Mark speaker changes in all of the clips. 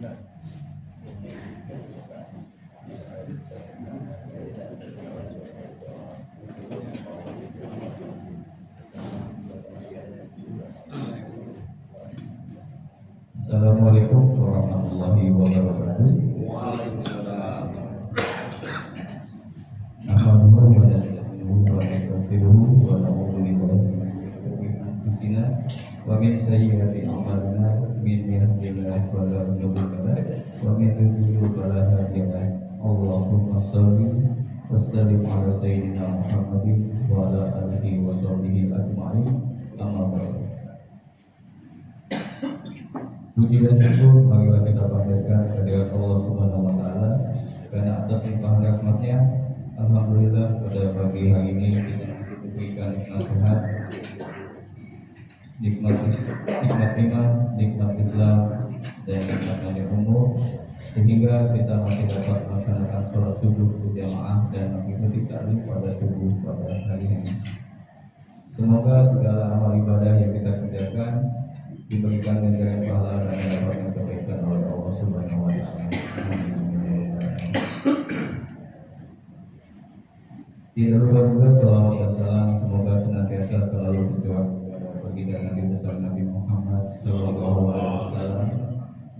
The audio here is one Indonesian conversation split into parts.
Speaker 1: Assalamualaikum warahmatullahi wabarakatuh.
Speaker 2: Waalaikumsalam.
Speaker 1: Alhamdulillah wa nasta'inuhu wa nastaghfiruhu wa na'udzu billahi min shururi anfusina wa min sayyiati a'malina min yahdihillahu fala mudilla lahu wa min yudlil fala hadiya lahu. Allahumma shalli wa sallim ala sayyidina Muhammadin wa ala alihi wa sahbihi ajma'in. Amma ba'du. Puji dan syukur marilah kita panjatkan kehadirat Allah Subhanahu wa taala karena atas limpahan rahmat-Nya, alhamdulillah pada pagi hari ini kita masih diberikan nikmat sehat, nikmat iman, nikmat Islam dan nikmat yang umum, sehingga kita masih dapat melaksanakan sholat subuh berjamaah dan mengikuti taklim pada subuh pada hari ini. Semoga segala amal ibadah yang kita kerjakan diberikan ganjaran pahala dan mendapatkan kebaikan oleh Allah Subhanahu wa taala. Tidak lupa juga selawat dan salam semoga senantiasa selalu tercurah kepada baginda Nabi besar Nabi Muhammad sallallahu alaihi wasallam,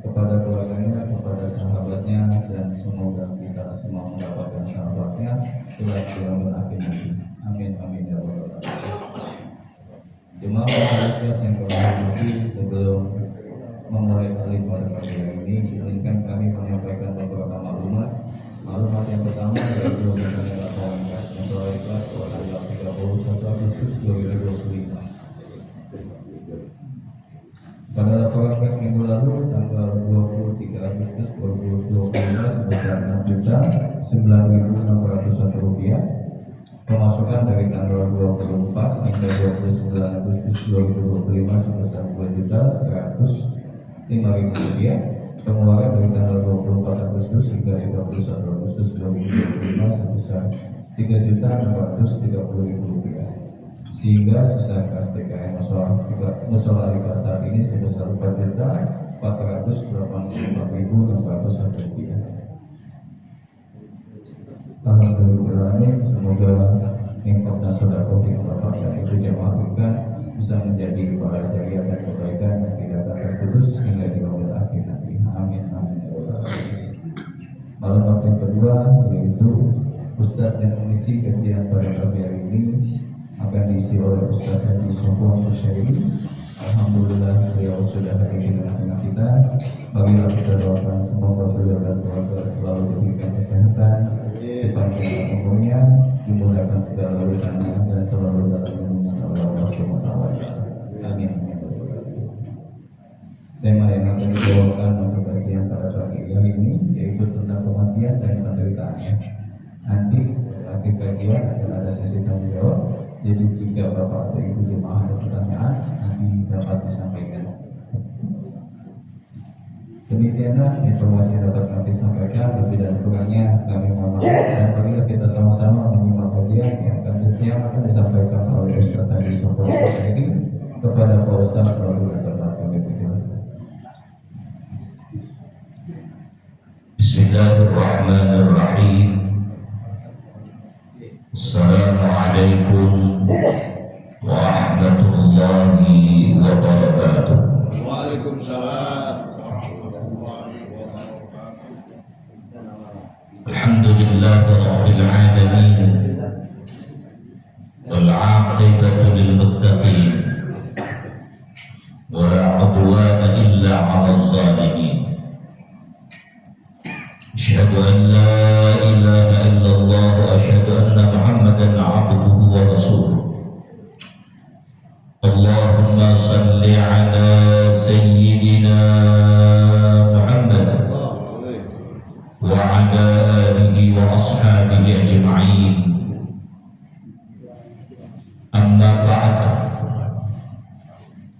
Speaker 1: kepada keluarganya, kepada sahabatnya, dan semoga kita semua mendapatkan sahabatnya kelak di yaumil akhir nanti. Amin amin ya rabbal alamin. Jemaah Al-Fatihah yang kami hormati, sebelum memulai taklim pada pagi hari ini, izinkan kami menyampaikan beberapa maklumat. Maklumat yang pertama yaitu mengenai laporan kas Musyawarah Ikhlas pada tanggal 31 Agustus 2025. Pada laporan kas minggu lalu tanggal 23 Agustus 2025 sebesar Rp6.9.601. Pemasukan dari tanggal 24 hingga 29 Agustus 2025 sebesar Rp2.105.000. Pengeluaran dari tanggal 24 Agustus hingga 31 Agustus 2025 sebesar Rp3.630.000. Sehingga sisa kas TKM Musyawarah Ikhlas saat ini sebesar Rp4.484.601. Alhamdulillah, semoga infak dan sedekah yang Bapak dan Ibu jemaah berikan bisa menjadi para jariah dan kebaikan yang tidak akan terputus hingga di yaumil akhir nanti. Amin amin ya rabbal alamin. Maklumat yang kedua yaitu Ustadz yang mengisi kajian pada pagi hari ini akan diisi oleh Ustadz Haji Sofwan Musyairi. Alhamdulillah beliau sudah hadir di tengah-tengah kita. Marilah kita doakan semoga beliau dan keluarga selalu diberikan kesehatan, dipanjangkan umurnya, dimudahkan segala urusannya dan selalu dalam lindungan Allah Subhanahu wa taala. Amin. Tema yang akan dibawakan untuk kajian pada pagi hari ini yaitu tentang kematian dan penderitaannya. Nanti akhir kajian akan ada sesi tanya jawab. Jadi jika Bapak atau Ibu jemaah ada pertanyaan nanti dapat disampaikan. Demikianlah informasi yang dapat kami sampaikan. Lebih dan kurangnya kami mohon maaf, dan marilah kita sama-sama menyimak kajian yang akan disampaikan oleh Ustaz Haji Sofwan Musyairi kepada Pak Ustaz Lalu dan Bapak.
Speaker 2: Bismillahirrahmanirrahim. Assalamualaikum warahmatullahi wabarakatuh. Waalaikumsalam. Alhamdulillah rabbil alamin. Wal 'aqibatu lil muttaqin. Wa la 'udwana illa 'alal zalimin. Asyhadu an la ilaha illallah wa asyhadu anna Muhammadan 'abduhu wa rasuluh. Allahumma salli ala sayyidina Muhammad wa ala alihi wa ashabihi ajma'in. Amma ba'd.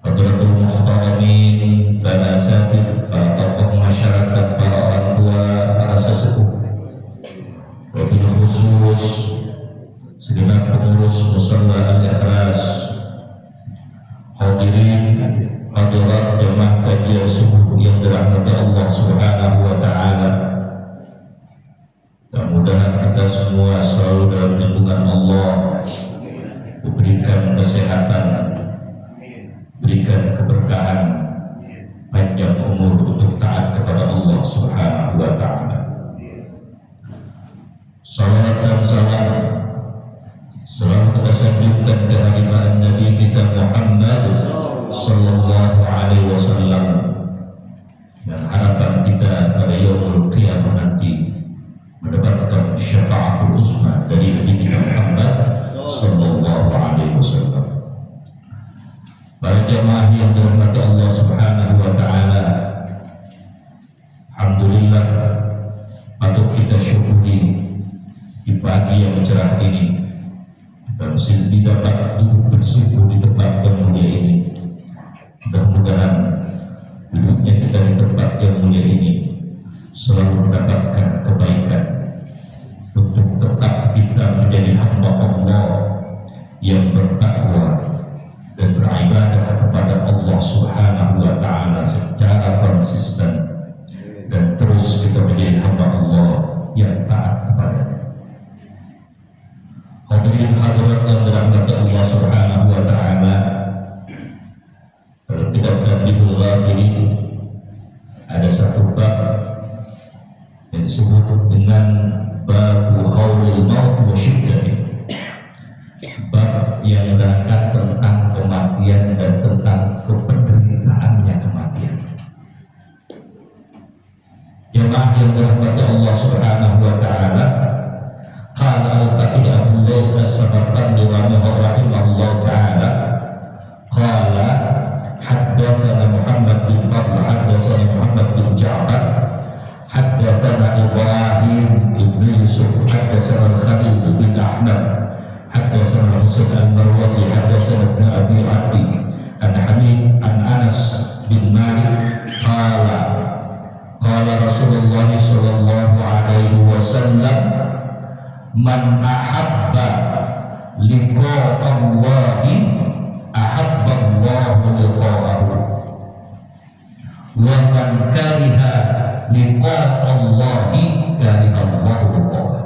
Speaker 2: Hadratul muhtaramin, para asatidz, para tokoh masyarakat, para orang tua, para sesepuh, wabil khusus segenap pengurus Musyawarah Al-Ikhlas, hadirin hadirat jemaah kajian subuh yang dirahmati Allah Subhanahu wa Ta'ala. Mudah-mudahan kita semua selalu dalam lindungan Allah, diberikan kesehatan, berikan keberkahan, panjang umur untuk taat kepada Allah Subhanahu wa Ta'ala. Salawat dan salam selalu kita sanjungkan ke hadirat Nabi kita Muhammad sallallahu alaihi wasallam, dan harapan kita pada yaumul qiyamah nanti mendapatkan syafaatul uzma dari Nabi kita Muhammad sallallahu alaihi wasallam. Para jamaah yang dirahmati Allah Subhanahu wa Ta'ala, alhamdulillah patut kita syukuri di pagi yang cerah ini kita masih dapat duduk bersyukur di tempat yang mulia ini. Mudah-mudahan duduknya kita di tempat yang mulia ini selalu mendapatkan kebaikan untuk tetap kita menjadi hamba Allah yang bertakwa dan beribadah kepada Allah Subhanahu wa Ta'ala secara konsisten, dan terus kita menjadi hamba Allah yang taat kepada-Nya. Hadirin hadirat yang dirahmati Allah Subhanahu wa Ta'ala, kalau kita di bulan ini ada satu bab yang disebut dengan bab qaulil maut wa syiddati, bab yang menerangkan tentang kematian dan tentang kependeritaannya kematian. Jemaah yang dirahmati Allah Subhanahu wa Ta'ala, qala al-Fatih Abu Lais as-Samarqandi rahimahullah ta'ala, qala haddatsana Muhammad bin Fadl haddatsana Muhammad bin Ja'far haddatsana Ibrahim ibn Yusuf haddatsana Khalid bin Ahmad haddatsana Husain al-Marwazi haddatsana Ibn Abi Adi an Hamid an Anas bin Malik qala qala Rasulullah sallallahu alaihi wasallam, man ahabba liqa Allahi ahabba Allahu liqa'ahu, wa man kariha liqa Allahi kariha Allahu liqa'ahu.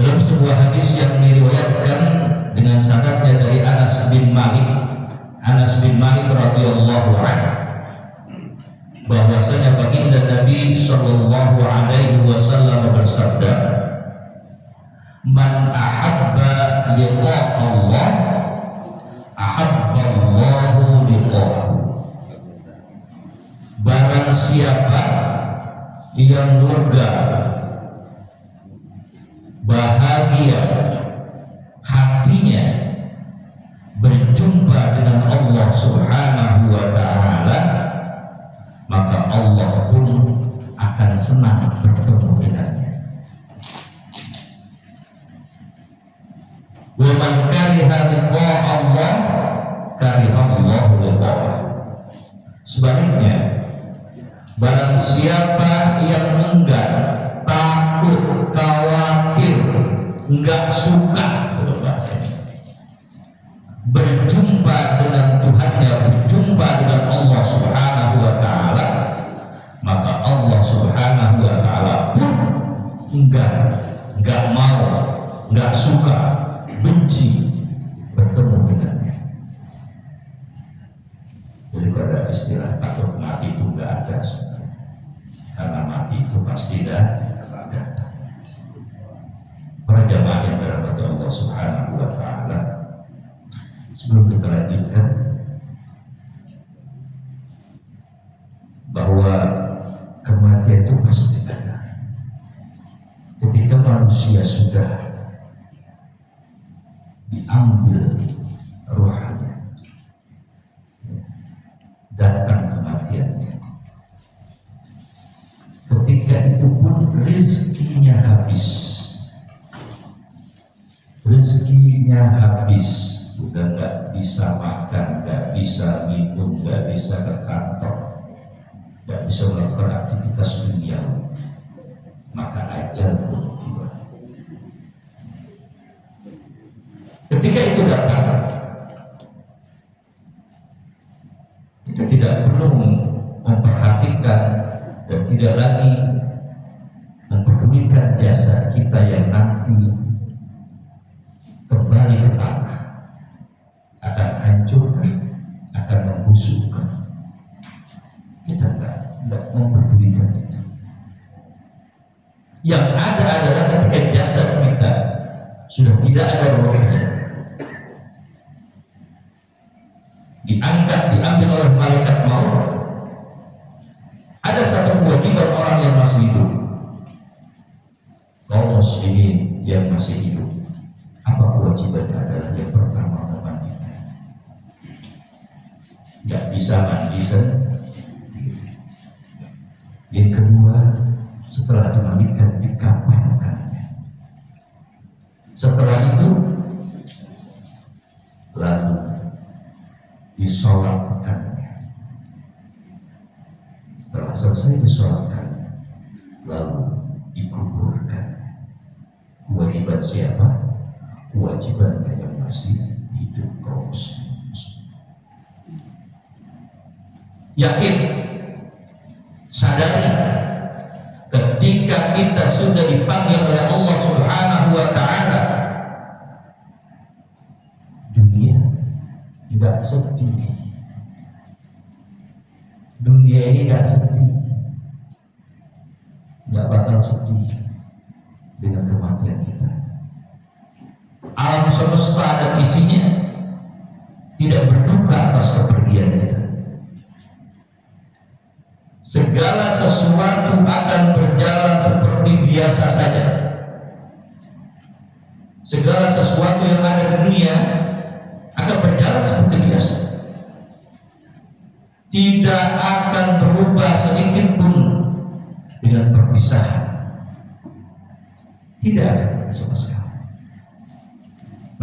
Speaker 2: Dalam sebuah hadis yang diriwayatkan dengan sanadnya dari Anas bin Malik radhiyallahu anhu, bahwasanya baginda Nabi sallallahu alaihi wasallam bersabda, man ahabba liqa Allah ahabba Allahu liqa'ahu. Barang siapa yang lega, bahagia hatinya berjumpa dengan Allah Subhanahu wa Ta'ala, maka Allah pun akan senang bertemu dengannya. Wa man kariha liqa Allah kariha Allahu liqa'ah. Sebaliknya, barang siapa yang enggan, takut, khawatir, enggak suka berjumpa dengan Tuhannya, berjumpa dengan Allah Subhanahu wa Ta'ala, maka Allah Subhanahu wa Ta'ala pun enggak mau, enggak suka, benci bertemu dengannya. Jadi pada istilah takut mati itu enggak ada, karena mati itu pasti datang. Para jamaah yang dirahmati Allah Subhanahu wa Ta'ala, sebelum kita lanjutkan, bahwa kematian itu pasti ada. Ketika manusia sudah diambil ruhnya, datang kematiannya. Ketika itu pun rezekinya habis, udah nggak bisa makan, nggak bisa minum, nggak bisa ke kantor, nggak bisa melakukan aktivitas dunia, maka ajal pun tiba. Ketika itu datang, kita tidak tidak lagi mempedulikan jasad kita yang nanti kembali ke tanah, akan hancurkan, akan membusukkan. Kita tidak mempedulikan itu. Yang ada adalah ketika jasad kita sudah tidak ada rohnya, diangkat, diambil oleh malaikat maut, ada satu kewajiban orang yang masih hidup, kaum muslimin yang masih hidup. Apa kewajibannya? Adalah yang pertama memandikan. Tidak bisa mandi sendiri. Yang kedua, setelah dimandikan, dikafankannya. Setelah itu lalu disolatkannya. Setelah selesai disolatkan, lalu dikuburkan. Kewajiban siapa? Kewajiban yang masih hidup, kaum muslimin. Yakin, sadari, ketika kita sudah dipanggil oleh Allah Subhanahu wa Ta'ala, dunia tidak sedih. Dunia ini tidak sedih, tidak bakal sedih dengan kematian kita. Alam semesta dan isinya tidak berduka atas kepergian kita. Segala sesuatu akan berjalan seperti biasa saja. Segala sesuatu yang ada di dunia akan berjalan seperti biasa. Tidak akan berubah sedikit pun dengan perpisahan. Tidak akan sama sekali.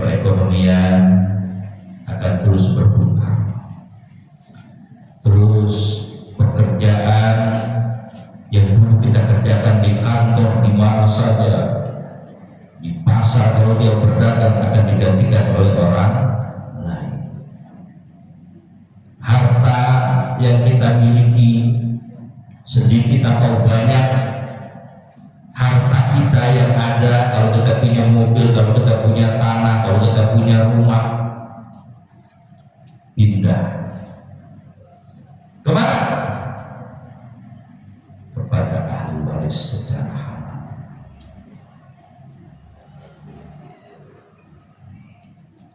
Speaker 2: Perekonomian akan terus berputar. Terus pekerjaan yang dulu kita kerjakan di kantor, di mana saja, di pasar kalau dia berdagang, akan digantikan oleh orang lain. Harta yang kita miliki, sedikit atau banyak, harta kita yang ada, kalau kita punya mobil, kalau kita punya tanah, kalau kita punya rumah, pindah kemana? Kepada ahli waris secara halal.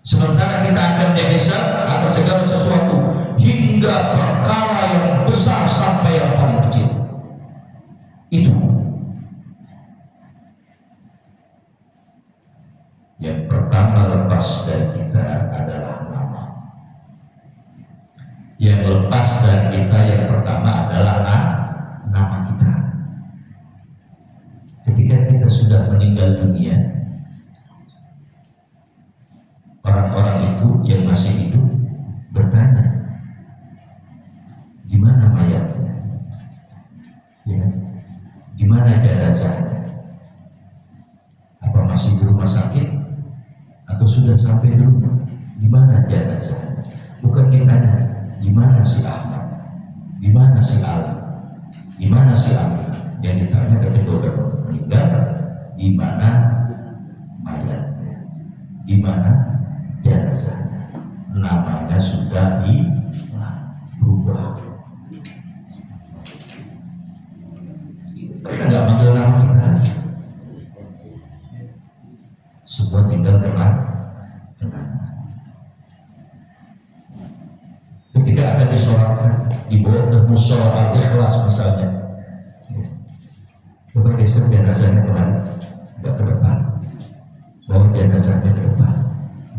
Speaker 2: Sementara kita akan dihisab atas segala sesuatu, hingga perkara yang besar sampai yang paling kecil. Itu yang pertama lepas dari kita adalah nama. Yang lepas dari kita yang pertama adalah nama kita. Ketika kita sudah meninggal dunia, orang-orang itu yang masih hidup bertanya, di mana mayatnya? Ya, di mana jenazahnya? Apa masih di rumah sakit atau sudah sampai di rumah? Di mana jenazahnya? Bukan ditanya, di mana si Ahmad? Di mana si Ali? Di mana si Amin? Yang ditanya ketika sudah meninggal, di mana mayatnya? Di mana jenazahnya? Namanya sudah berubah. Mereka nggak manggil nama kita, semua tinggal kenal. Ketika akan disolatkan, dibawa ke mushola Al-Ikhlas misalnya, coba geser jenazahnya kemana? Nggak ke depan, bawa jenazahnya ke depan.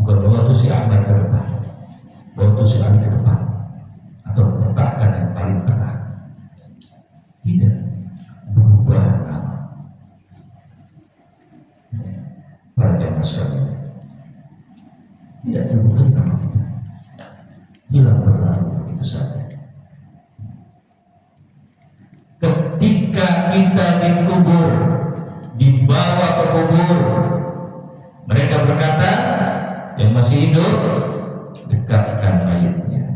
Speaker 2: Bukan bawa tuh si Ahmad ke depan, bawa tuh si Ali ke depan, atau letakkan yang paling tengah. Tidak, berubah nama. Para jamaah sekalian, tidak terbukti nama kita, hilang berlalu begitu saja. Ketika kita dikubur, dibawa ke kubur, mereka berkata, yang masih hidup, dekatkan mayatnya.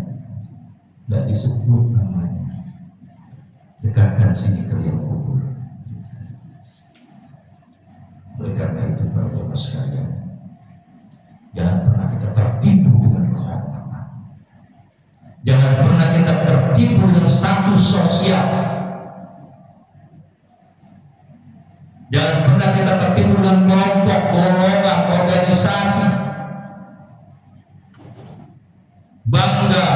Speaker 2: Tidak disebut namanya, dekatkan sini ke liang kubur. Oleh karena itu para jemaah sekalian, jangan pernah kita tertipu dengan kehormatan. Jangan pernah kita tertipu dengan status sosial. Jangan pernah kita tertipu dengan kelompok, golongan, organisasi. Bangga.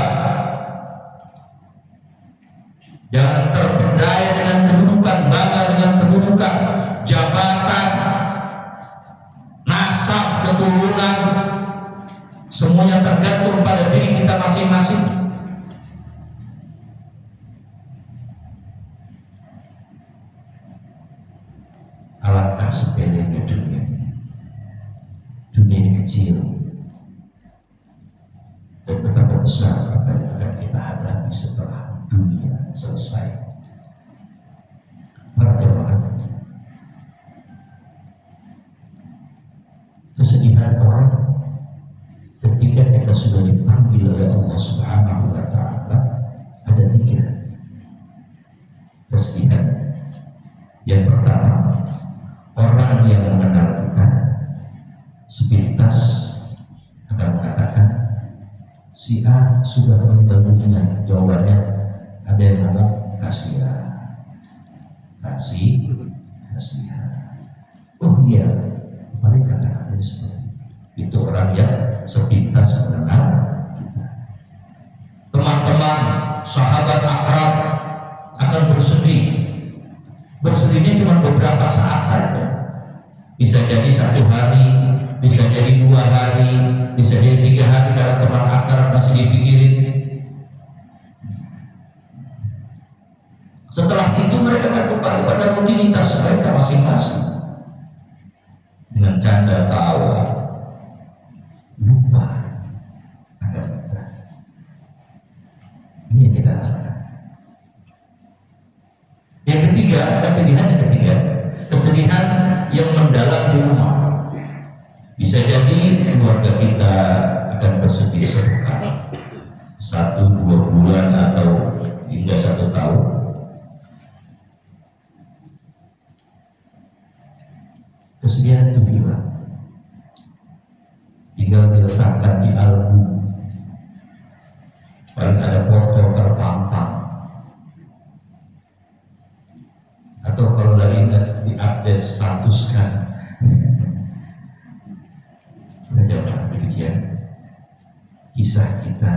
Speaker 2: Jangan terpedaya dengan kedudukan, bangga dengan kedudukan, jabatan, nasab, keturunan. Semuanya tergantung pada diri kita masing-masing. Alangkah sepelenya dunia ini. Dunia ini kecil, dan betapa besar apa yang akan kita hadapi setelah dunia selesai. Para jemaah, kesedihan orang ketika kita sudah dipanggil oleh Allah Subhanahu wa Ta'ala ada 3 kesedihan. Yang pertama, orang yang mengenal kita sepintas akan mengatakan si A sudah meninggal dunia. Jawabannya ada yang ngomong kasihan. Oh iya, mereka katakan seperti itu. Orang yang sepintas mengenal kita. Teman-teman, sahabat akrab akan bersedih. Bersedihnya cuma beberapa saat saja. Bisa jadi 1 hari, bisa jadi 2 hari, bisa jadi 3 hari kalau teman akrab masih dipikirin. Setelah itu mereka akan kembali pada rutinitas mereka masing-masing dengan canda tawa, lupa akan kita. Ini yang kita rasakan. Yang ketiga, kesedihan yang mendalam di rumah. Bisa jadi keluarga kita akan bersedih sepekan, 1-2 bulan atau hingga 1 tahun. Kesedihan itu hilang, tinggal diletakkan di album. Paling ada foto terpampang, atau kalau lagi diupdate status kan. Jangan demikian, kisah kita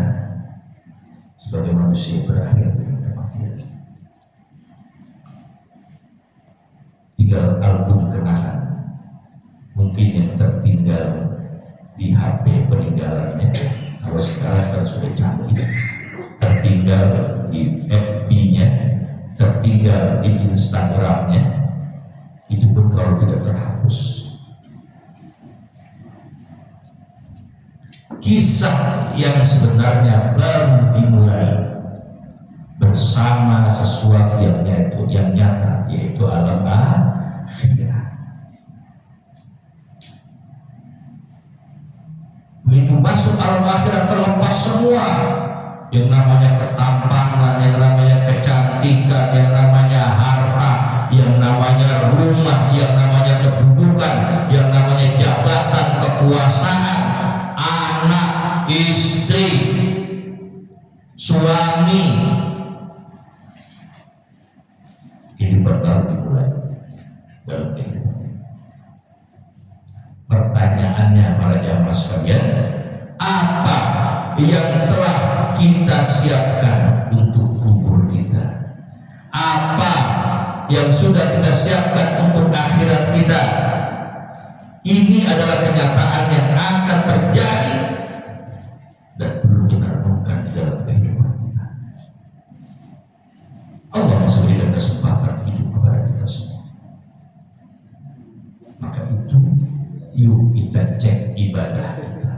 Speaker 2: sebagai manusia berakhir dengan kematian. Tinggal album kenangan, mungkin yang tertinggal di HP peninggalannya. Kalau sekarang kan sudah canggih, tertinggal di FB-nya, tertinggal di Instagram-nya. Itu pun kalau tidak terhapus. Kisah yang sebenarnya baru dimulai bersama sesuatu yang nyata, yaitu alam akhirat. Begitu masuk alam akhirat, terlepas semua yang namanya ketampangan, yang namanya kecantikan, yang namanya harta, yang namanya rumah, yang namanya kedudukan, yang namanya jabatan, kekuasaan, anak, istri, suami. Ini baru dimulai dalam kehidupan. Pertanyaannya para jamaah sekalian, apa yang telah kita siapkan untuk kubur kita? Apa yang sudah kita siapkan untuk akhirat kita? Ini adalah kenyataan yang akan terjadi dan perlu kita renungkan dalam kehidupan kita. Allah masih berikan kesempatan hidup kepada kita semua. Maka itu, yuk kita cek ibadah kita,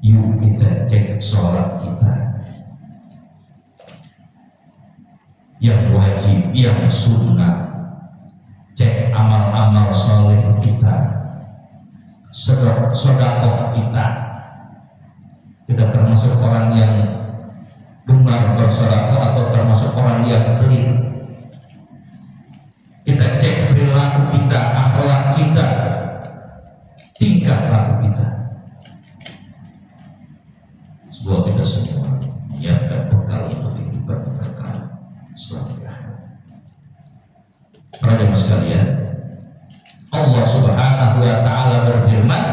Speaker 2: yuk kita cek sholat kita, yang wajib, yang sunnah. Cek amal-amal soleh kita, sedekah kita. Kita termasuk orang yang gemar bersedekah atau termasuk orang yang pelit? tingkah laku kita. Semoga kita semua menyiapkan bekal untuk kehidupan kekal selanjutnya. Para jemaah sekalian, Allah Subhanahu wa taala berfirman,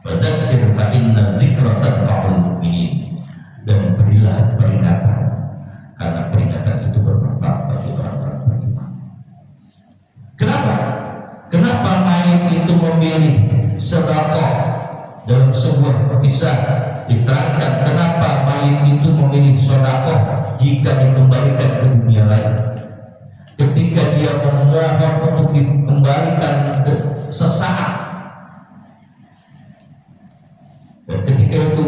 Speaker 2: "Fadzakir fa inna dzikra tanfa'ul mu'minin." Dan berilah peringatan, karena peringatan itu bermanfaat bagi orang-orang beriman. Kenapa? Kenapa mayit itu memilih sedekah? Dalam sebuah kisah diterangkan kenapa mayit itu memilih sedekah jika dikembalikan ke dunia lain. Ketika dia memohon untuk dikembalikan ke sesaat, dan ketika itu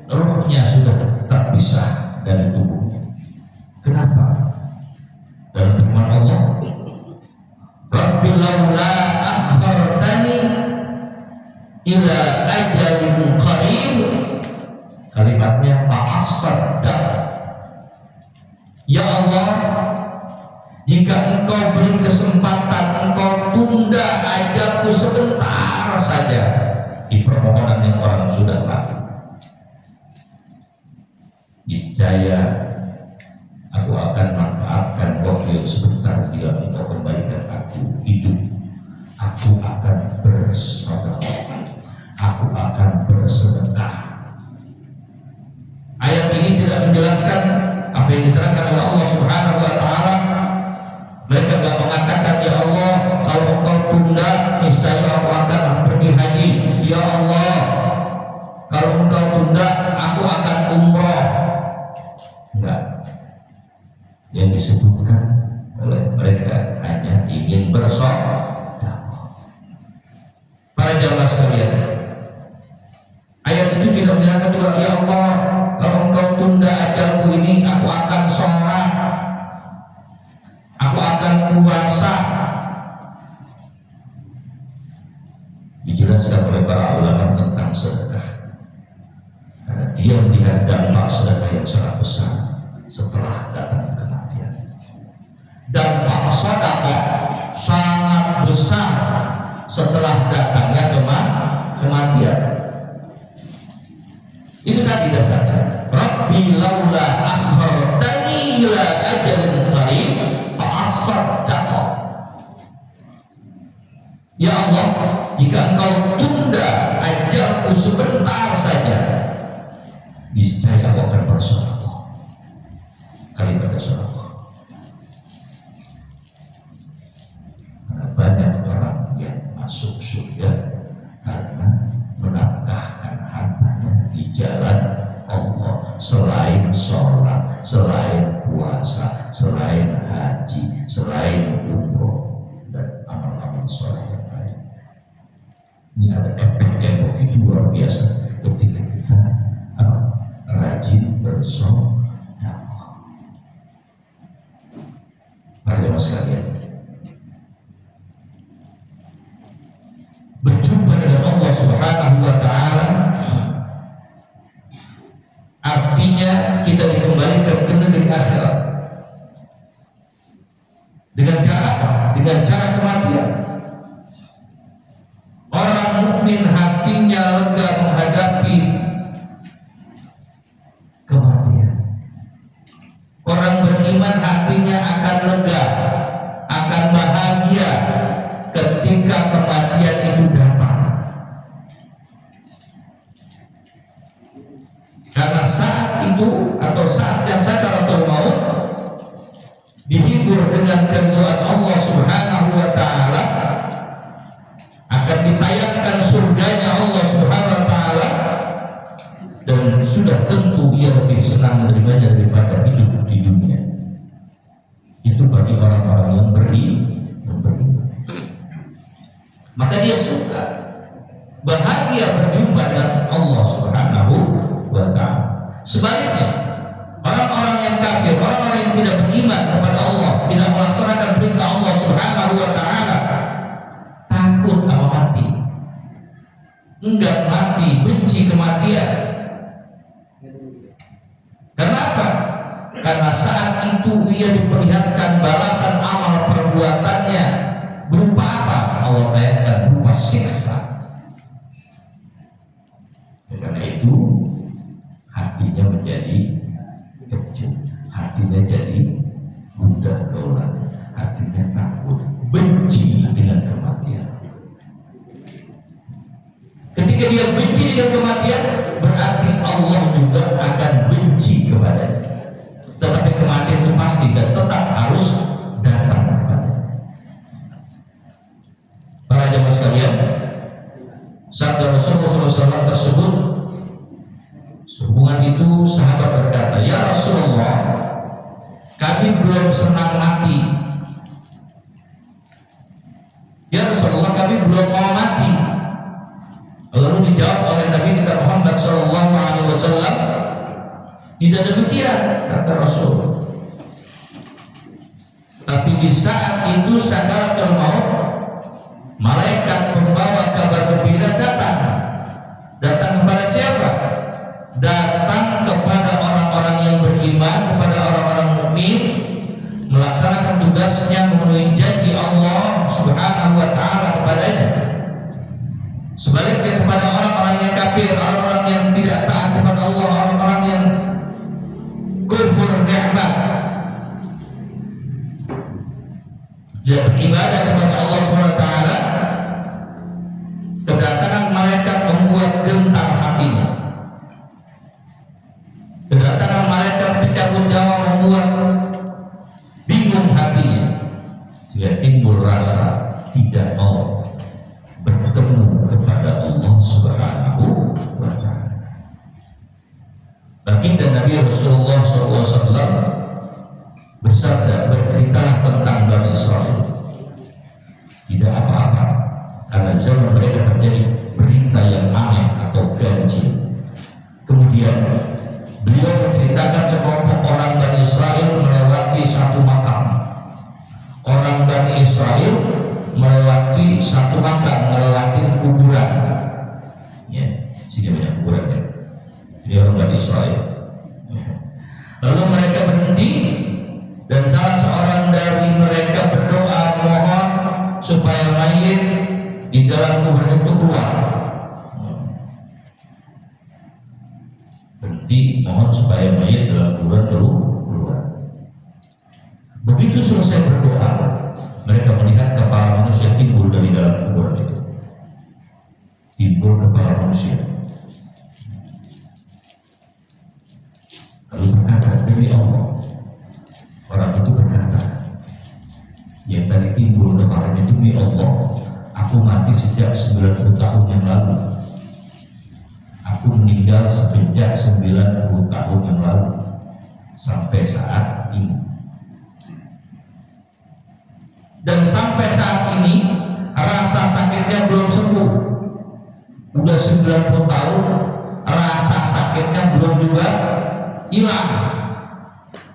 Speaker 2: rohnya sudah terpisah dari tubuhnya. Kenapa? Dalam firman Allah, Rabbi laula akhartani ila ajalin qarib. Kalimatnya fa'asaddaq. Ya Allah, jika engkau beri kesempatan, engkau tunda ajalku sebentar saja. Di permohonan yang orang sudah mati, niscaya aku akan manfaatkan waktu yang sebentar bila engkau kembalikan aku hidup. Aku akan bersedekah, aku akan bersedekah. Ayat ini tidak menjelaskan apa yang diterangkan oleh Allah Subhanahu wa taala. Mereka tidak mengatakan, ya Allah, kalau engkau tunda, niscaya aku akan pergi haji. Ya Allah, kalau engkau tunda, aku akan umroh. Enggak. Yang disebutkan oleh mereka hanya ingin bersedekah. Para jamaah sekalian, ayat itu tidak menyatakan juga, ya Allah, kalau engkau tunda ajalku ini, aku akan sholat, aku akan puasa. Dijelaskan oleh para ulama tentang sedekah, karena dia melihat dampak sedekah yang sangat besar setelah datang kematian. Dampak sedekah sangat besar setelah datangnya kematian. Itu tadi dasarnya. Rabbi laula akhartani ila ajalin qarib fa'asaddaq. Ya Allah, jika engkau tunda ajalku sebentar saja, niscaya aku akan bersedekah. Kalimat sedekah. Karena banyak orang yang masuk surga karena menafkahkan hartanya di jalan Allah, selain sholat, selain puasa, selain haji, selain umroh dan amal-amal soleh yang lain. Ini ada efek yang begitu luar biasa ketika kita rajin bersedekah. Para jemaah sekalian, berjumpa dengan Allah Subhanahu wa taala artinya kita dikembalikan ke negeri akhirat. Dengan cara apa? Dengan cara kematian. Orang mukmin hatinya lega menghadapi kematian. Orang beriman hatinya akan lega, akan bahagia ketika kematian itu datang. Karena saat itu atau saatnya sakaratul maut dihibur dengan keridhaan Allah Subhanahu wa taala, akan ditayangkan surganya Allah Subhanahu wa taala, dan sudah tentu ia lebih senang menerimanya daripada hidup di dunia. Itu bagi orang-orang yang beriman. Maka dia suka bahagia berjumpa dengan Allah Subhanahu wa taala. Sebaliknya, orang-orang yang kafir, orang-orang yang tidak beriman kepada Allah, tidak melaksanakan perintah Allah Subhanahu wa taala, takut sama mati, enggan mati, benci kematian. Karena apa? Karena saat itu ia diperlihatkan balasan amal perbuatannya berupa apa? Allah bayangkan berupa siksa. Karena itu hatinya menjadi kecil, hatinya jadi mudah tolak, hatinya takut, benci dengan kematian. Ketika dia benci dengan kematian, berarti Allah juga akan benci kepadanya. Tetapi kematian itu pasti dan tetap harus datang kepadanya. Para jemaah sekalian, sabda Rasulullah SAW tersebut, sehubungan itu sahabat berkata, "Ya Rasulullah, kami belum senang mati. Ya Rasulullah, kami belum mau mati." Lalu dijawab oleh Nabi kita Muhammad SAW, "Tidak demikian," kata Rasul. "Tapi di saat itu sakaratul maut, malaikat pembawa kabar gembira datang. Datang kepada siapa? Datang kepada orang-orang yang beriman, kepada orang-orang mukmin, melaksanakan tugasnya memenuhi janji Allah Subhanahu wa taala kepadanya. Sebaliknya kepada orang-orang yang kafir, orang-orang yang tidak taat kepada Allah, orang-orang yang kufur nikmat, dia beribadah kepada Allah Subhanahu wa taala, kedatangan malaikat membuat gentar hatinya. Kedatangan malaikat pencabut nyawa membuat bingung hatinya, sehingga timbul rasa tidak mau bertemu kepada Allah Subhanahu wa taala. Baginda Nabi Rasulullah SAW bersabda, berceritalah tentang Bani Israel. Tidak apa-apa, karena zaman mereka terjadi berita yang aneh atau ganjil. Kemudian beliau menceritakan sekelompok orang Bani Israel melewati satu makam. Orang Bani Israel melewati satu makam, melewati kuburan. Ya, sini banyak kuburan ya. Ini orang Bani Israel. Lalu mereka berhenti dan salah seorang dari mereka berdoa mohon supaya mayit di dalam kuburan itu keluar. Berhenti mohon supaya mayit dalam kuburan keluar. Begitu selesai berdoa, mereka melihat kepala manusia timbul dari dalam kuburan itu. Timbul kepala manusia. Lalu berkata, demi Allah. Orang itu berkata, yang tadi timbul kepalanya, demi Allah, aku mati sejak 90 tahun yang lalu. Aku meninggal sejak 90 tahun yang lalu sampai saat ini. Dan sampai saat ini rasa sakitnya belum sembuh. Udah 90 tahun rasa sakitnya belum juga hilang.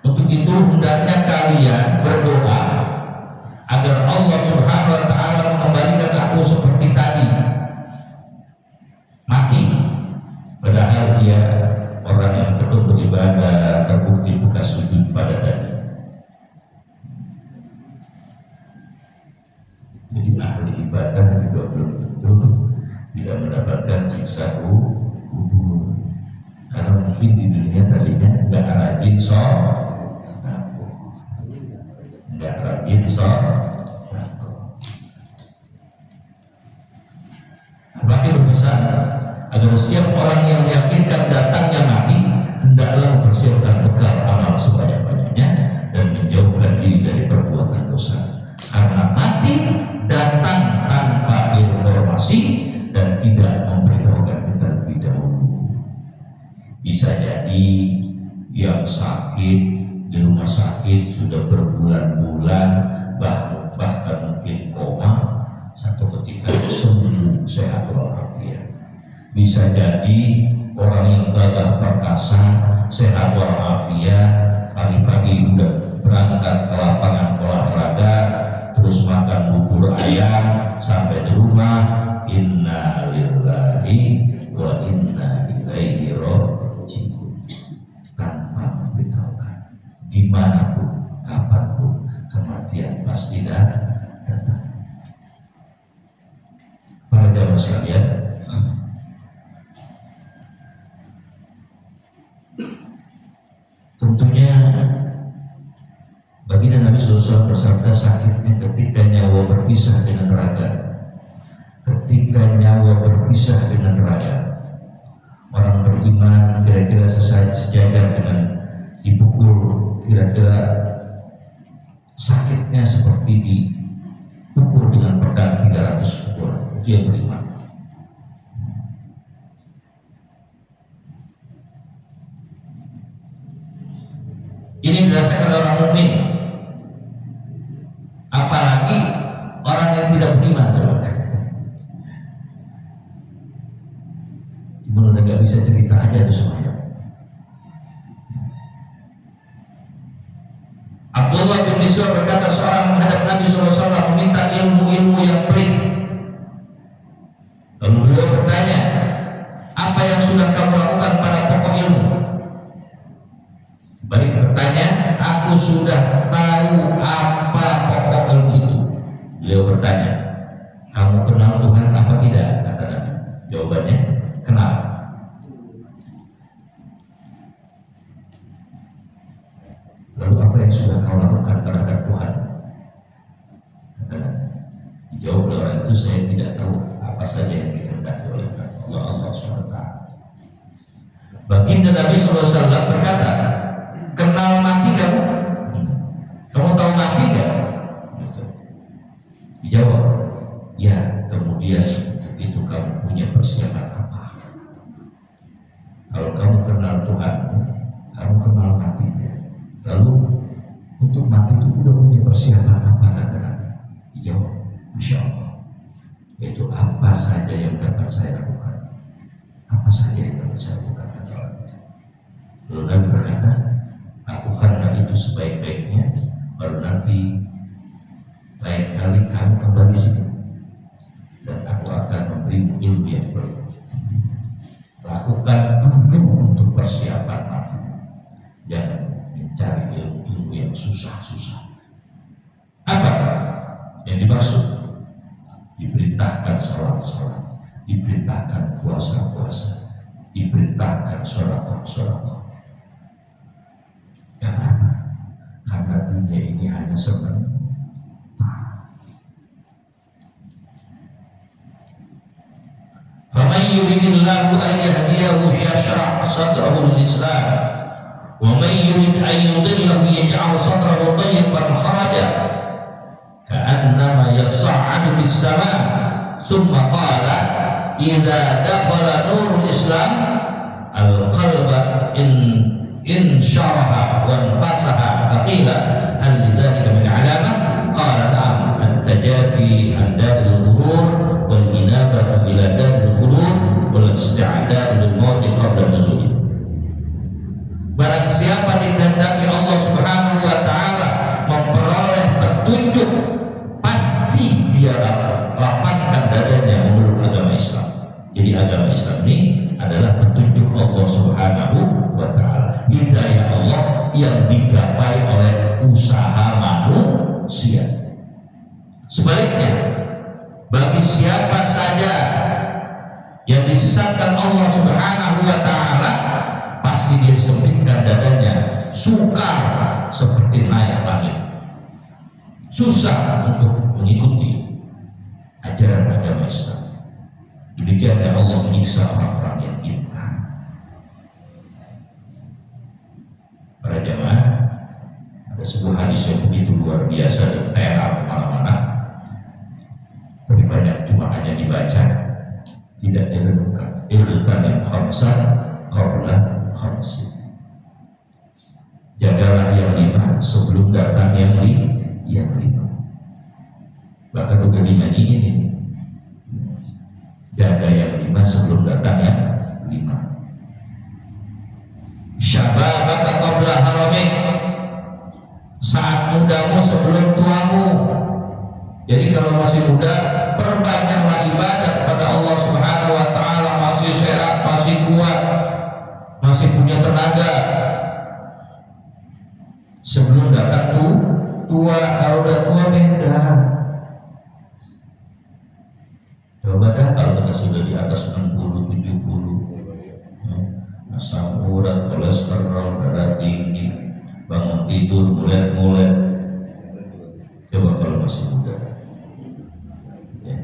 Speaker 2: Untuk itu hendaknya kalian berdoa agar Allah Subhanahu wa taala mengembalikan aku seperti tadi. Mati padahal dia orang yang tekun beribadah, terbukti bekas sujud pada tadi. Jadi ahli ibadah juga belum tentu tidak mendapatkan siksa kubur, karena mungkin di dunia tadinya nggak rajin Rabbih berpesan agar setiap orang yang meyakinkan datangnya mati hendaklah mempersiapkan bekal amal sebanyak-banyaknya dan menjauhkan diri dari perbuatan dosa, karena mati datang tanpa informasi dan tidak memberitahukan kita lebih dahulu. Bisa jadi yang sakit di rumah sakit sudah berbulan-bulan, bahkan mungkin koma, satu ketika sembuh sehat walafiat. Bisa jadi orang yang gagah perkasa, sehat walafiat, pagi-pagi udah berangkat ke lapangan olahraga, terus makan bubur ayam sampai di rumah, inna lillahi wa inna ilaihi raji'un, tanpa memberitahukan. Dimanapun, kapanpun, kematian pasti datang. Tentunya baginda Nabi SAW bersabda, sakitnya ketika nyawa berpisah dengan raga. Ketika nyawa berpisah dengan raga, orang beriman kira-kira sejajar dengan dipukul, kira-kira sakitnya seperti dipukul dengan pedang 300 pukulan. Itu yang beriman. Ini dirasakan orang mukmin, apalagi orang yang tidak beriman. Ibu nggak bisa cerita aja tuh semuanya. Abdullah bin Miswar berkata, seorang menghadap Nabi SAW meminta ilmu-ilmu yang pelik. Lalu beliau bertanya, apa yang sudah kamu lakukan pada pokok ilmu? Balik bertanya, aku sudah tahu apa pokok ilmu itu. Beliau bertanya, kamu kenal Tuhan apa tidak? Kata Nabi. Jawabannya, kenal. Lalu apa yang sudah kau lakukan terhadap Tuhan? Kata Nabi. Dijawab oleh orang itu, saya tidak tahu apa saja yang dikehendaki oleh Allah SWT. Baginda Nabi SAW berkata, kenal mati kamu? Kamu tahu mati gak? Dijawab, ya. Kemudian itu kamu punya persiapan apa? Kalau kamu kenal Tuhan, kamu kenal mati. Lalu untuk mati itu udah punya persiapan apa? Dijawab, Masya Allah. Yaitu apa saja yang dapat saya lakukan? Apa saja yang dapat saya lakukan? Lalu Nabi berkata, lakukanlah itu sebaik-baiknya, baru nanti lain kali kamu kembali sini dan aku akan memberimu ilmu yang baru. Lakukan dulu untuk persiapan mati, jangan mencari ilmu yang susah-susah. Apa yang dimaksud? Diperintahkan sholat-sholat, diperintahkan puasa-puasa, diperintahkan sholat-sholat. Kenapa? Karena dunia ini hanya sebentar. فَمَنْ يُرِدِ اللَّهُ أَنْ يَهْدِيَهُ يَشْرَحْ صَدْرَهُ لِلْإِسْلَامِ وَمَنْ يُرِدْ أَنْ يُضِلَّهُ يَجْعَلْ صَدْرَهُ ضَيِّقًا حَرَجًا كَأَنَّمَا يَصَّعَّدُ فِي السَّمَاءِ ثُمَّ قَالَ إِذَا دَخَلَ نُورُ الْإِسْلَامِ الْقَلْبَ إن شرح وانفسح فقيل هل لذلك من علامة؟ قال نعم، التجافي عن دار الغرور والإنابة إلى دار الخلود والاستعداد للموت قبل نزوله. Barang siapa dikehendaki Allah Subhanahu wa Ta'ala memperoleh petunjuk, pasti dia lapangkan dadanya menurut agama Islam. Jadi agama Islam ini adalah petunjuk Allah Subhanahu wa Ta'ala. Hidayah Allah yang digapai oleh usaha manusia. Sebaliknya, bagi siapa saja yang disesatkan Allah Subhanahu wa Ta'ala, pasti dia disempitkan dadanya, sukar seperti naik langit, susah untuk mengikuti ajaran agama Islam. Demikianlah Allah menyiksa orang-orang yang intan. Para jamaah, ada sebuah hadis yang begitu luar biasa dan tenar kemana-mana, lebih banyak cuma hanya dibaca, tidak direnungkan. Iltanim khamsan qabla khamsin. Jagalah yang 5 sebelum datang yang 5. Bahkan udah 5 ini, jaga yang 5 sebelum datang yang 5. Syababaka qabla haramik, saat mudamu sebelum tuamu. Jadi kalau masih muda, perbanyaklah ibadah kepada Allah Subhanahu wa Ta'ala, masih sehat, masih kuat, masih punya tenaga. Sebelum datang tua, kalau udah tua beda. Coba dah kalau kita sudah di atas 60, 70, asam urat, kolesterol, darah tinggi, bangun tidur, mulet-mulet. Coba kalau masih muda, ya.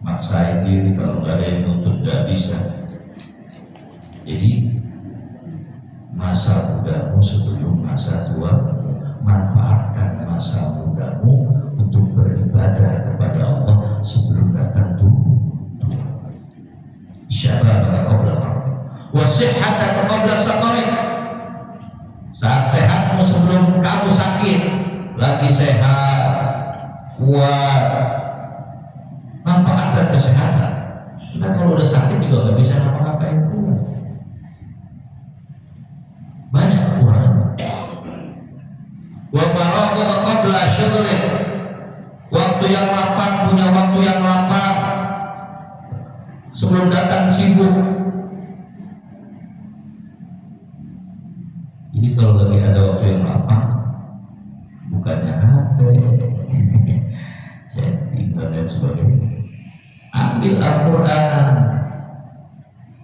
Speaker 2: Maksain diri, kalau nggak ada yang nuntut nggak bisa. Jadi masa mudamu sebelum masa tua, manfaatkan masa mudamu untuk beribadah kepada Allah sebelum datang tua. Syababaka qabla al-maut wa sihhataka qabla saqamik. Saat sehatmu sebelum kamu sakit, lagi sehat, kuat, manfaatkan kesehatan. Sudah kalau udah sakit juga nggak bisa ngapa-ngapain pun. Banyak kekurangan. Wa faragha qabla syughlik. Waktu yang lapang, punya waktu yang lapang sebelum datang sibuk. Jadi kalau lagi ada waktu yang lapang, bukannya HP, chatting dan lain sebagainya, ambil Al-Quran.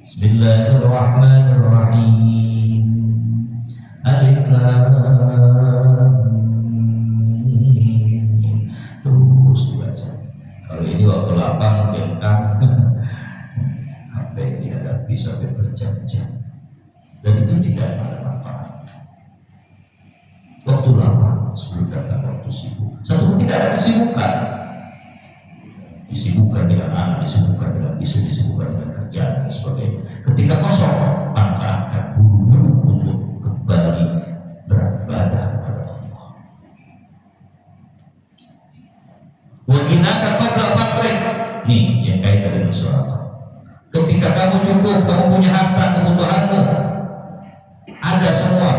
Speaker 2: Bismillahirrahmanirrahim. Alif Lam Mim. Terus dibaca. Kalau ini waktu lapang, bengkak, sampai dihadapi sampai berjam-jam, dan itu tidak ada manfaat. Waktu lapang sebelum datang waktu sibuk. Satu, tidak ada kesibukan. Disibukkan dengan anak, disibukkan dengan istri, disibukkan dengan kerjaan dan sebagainya. Ketika kosong, manfaatkan buru-buru untuk kembali beribadah kepada Allah. Wa ginaka qabla faqrik. Nih yang kaitan dengan surat. Ketika kamu cukup, kamu punya harta, kebutuhanmu ada semua,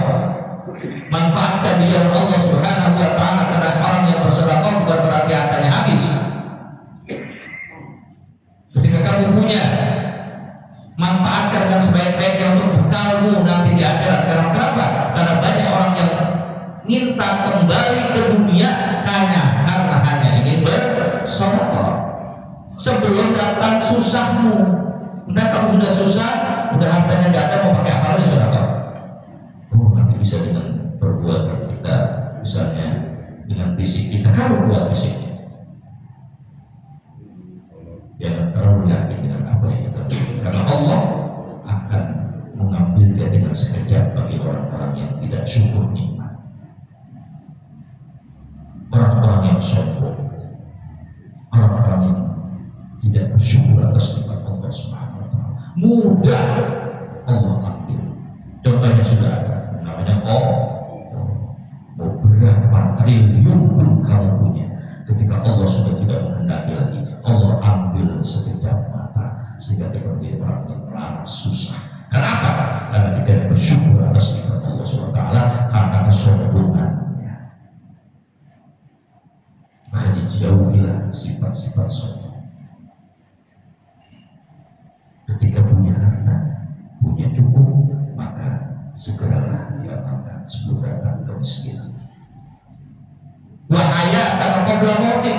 Speaker 2: manfaatkan di jalan Allah Subhanahu wa taala. Karena orang yang bersedekah bukan berarti hartanya habis. Ketika kamu punya, manfaatkan dengan sebaik-baiknya untuk bekalmu nanti di akhirat. Karena kenapa? Karena banyak orang yang minta kembali ke dunia karena hanya ingin bersedekah sebelum datang susahmu. Udah kamu sudah susah, udah hartanya nggak ada, mau pakai apa lagi sedekah? Oh, nanti bisa dengan perbuatan kita, misalnya dengan fisik kita, kamu buat fisiknya. Jangan terlalu yakin dengan apa yang kita berikan, karena Allah akan mengambilnya dengan sekejap bagi orang-orang yang tidak syukur nikmat, orang-orang yang sombong, orang-orang yang tidak bersyukur atas nikmat Allah Subhanahu wa taala. Mudah Allah ambil. Contohnya sudah ada, namanya mau berapa triliun pun kamu punya, ketika Allah sudah tidak menghendaki lagi, Allah ambil sekejap mata sehingga kita menjadi orang yang melarat susah. Kenapa? Karena kita tidak bersyukur atas nikmat Allah Subhanahu wa taala karena kesombongannya. Maka dijauhilah sifat-sifat sombong. Ketika punya harta, punya cukup, maka segeralah diamalkan sebelum datang kemiskinan. Wahaya kata qabla mautik.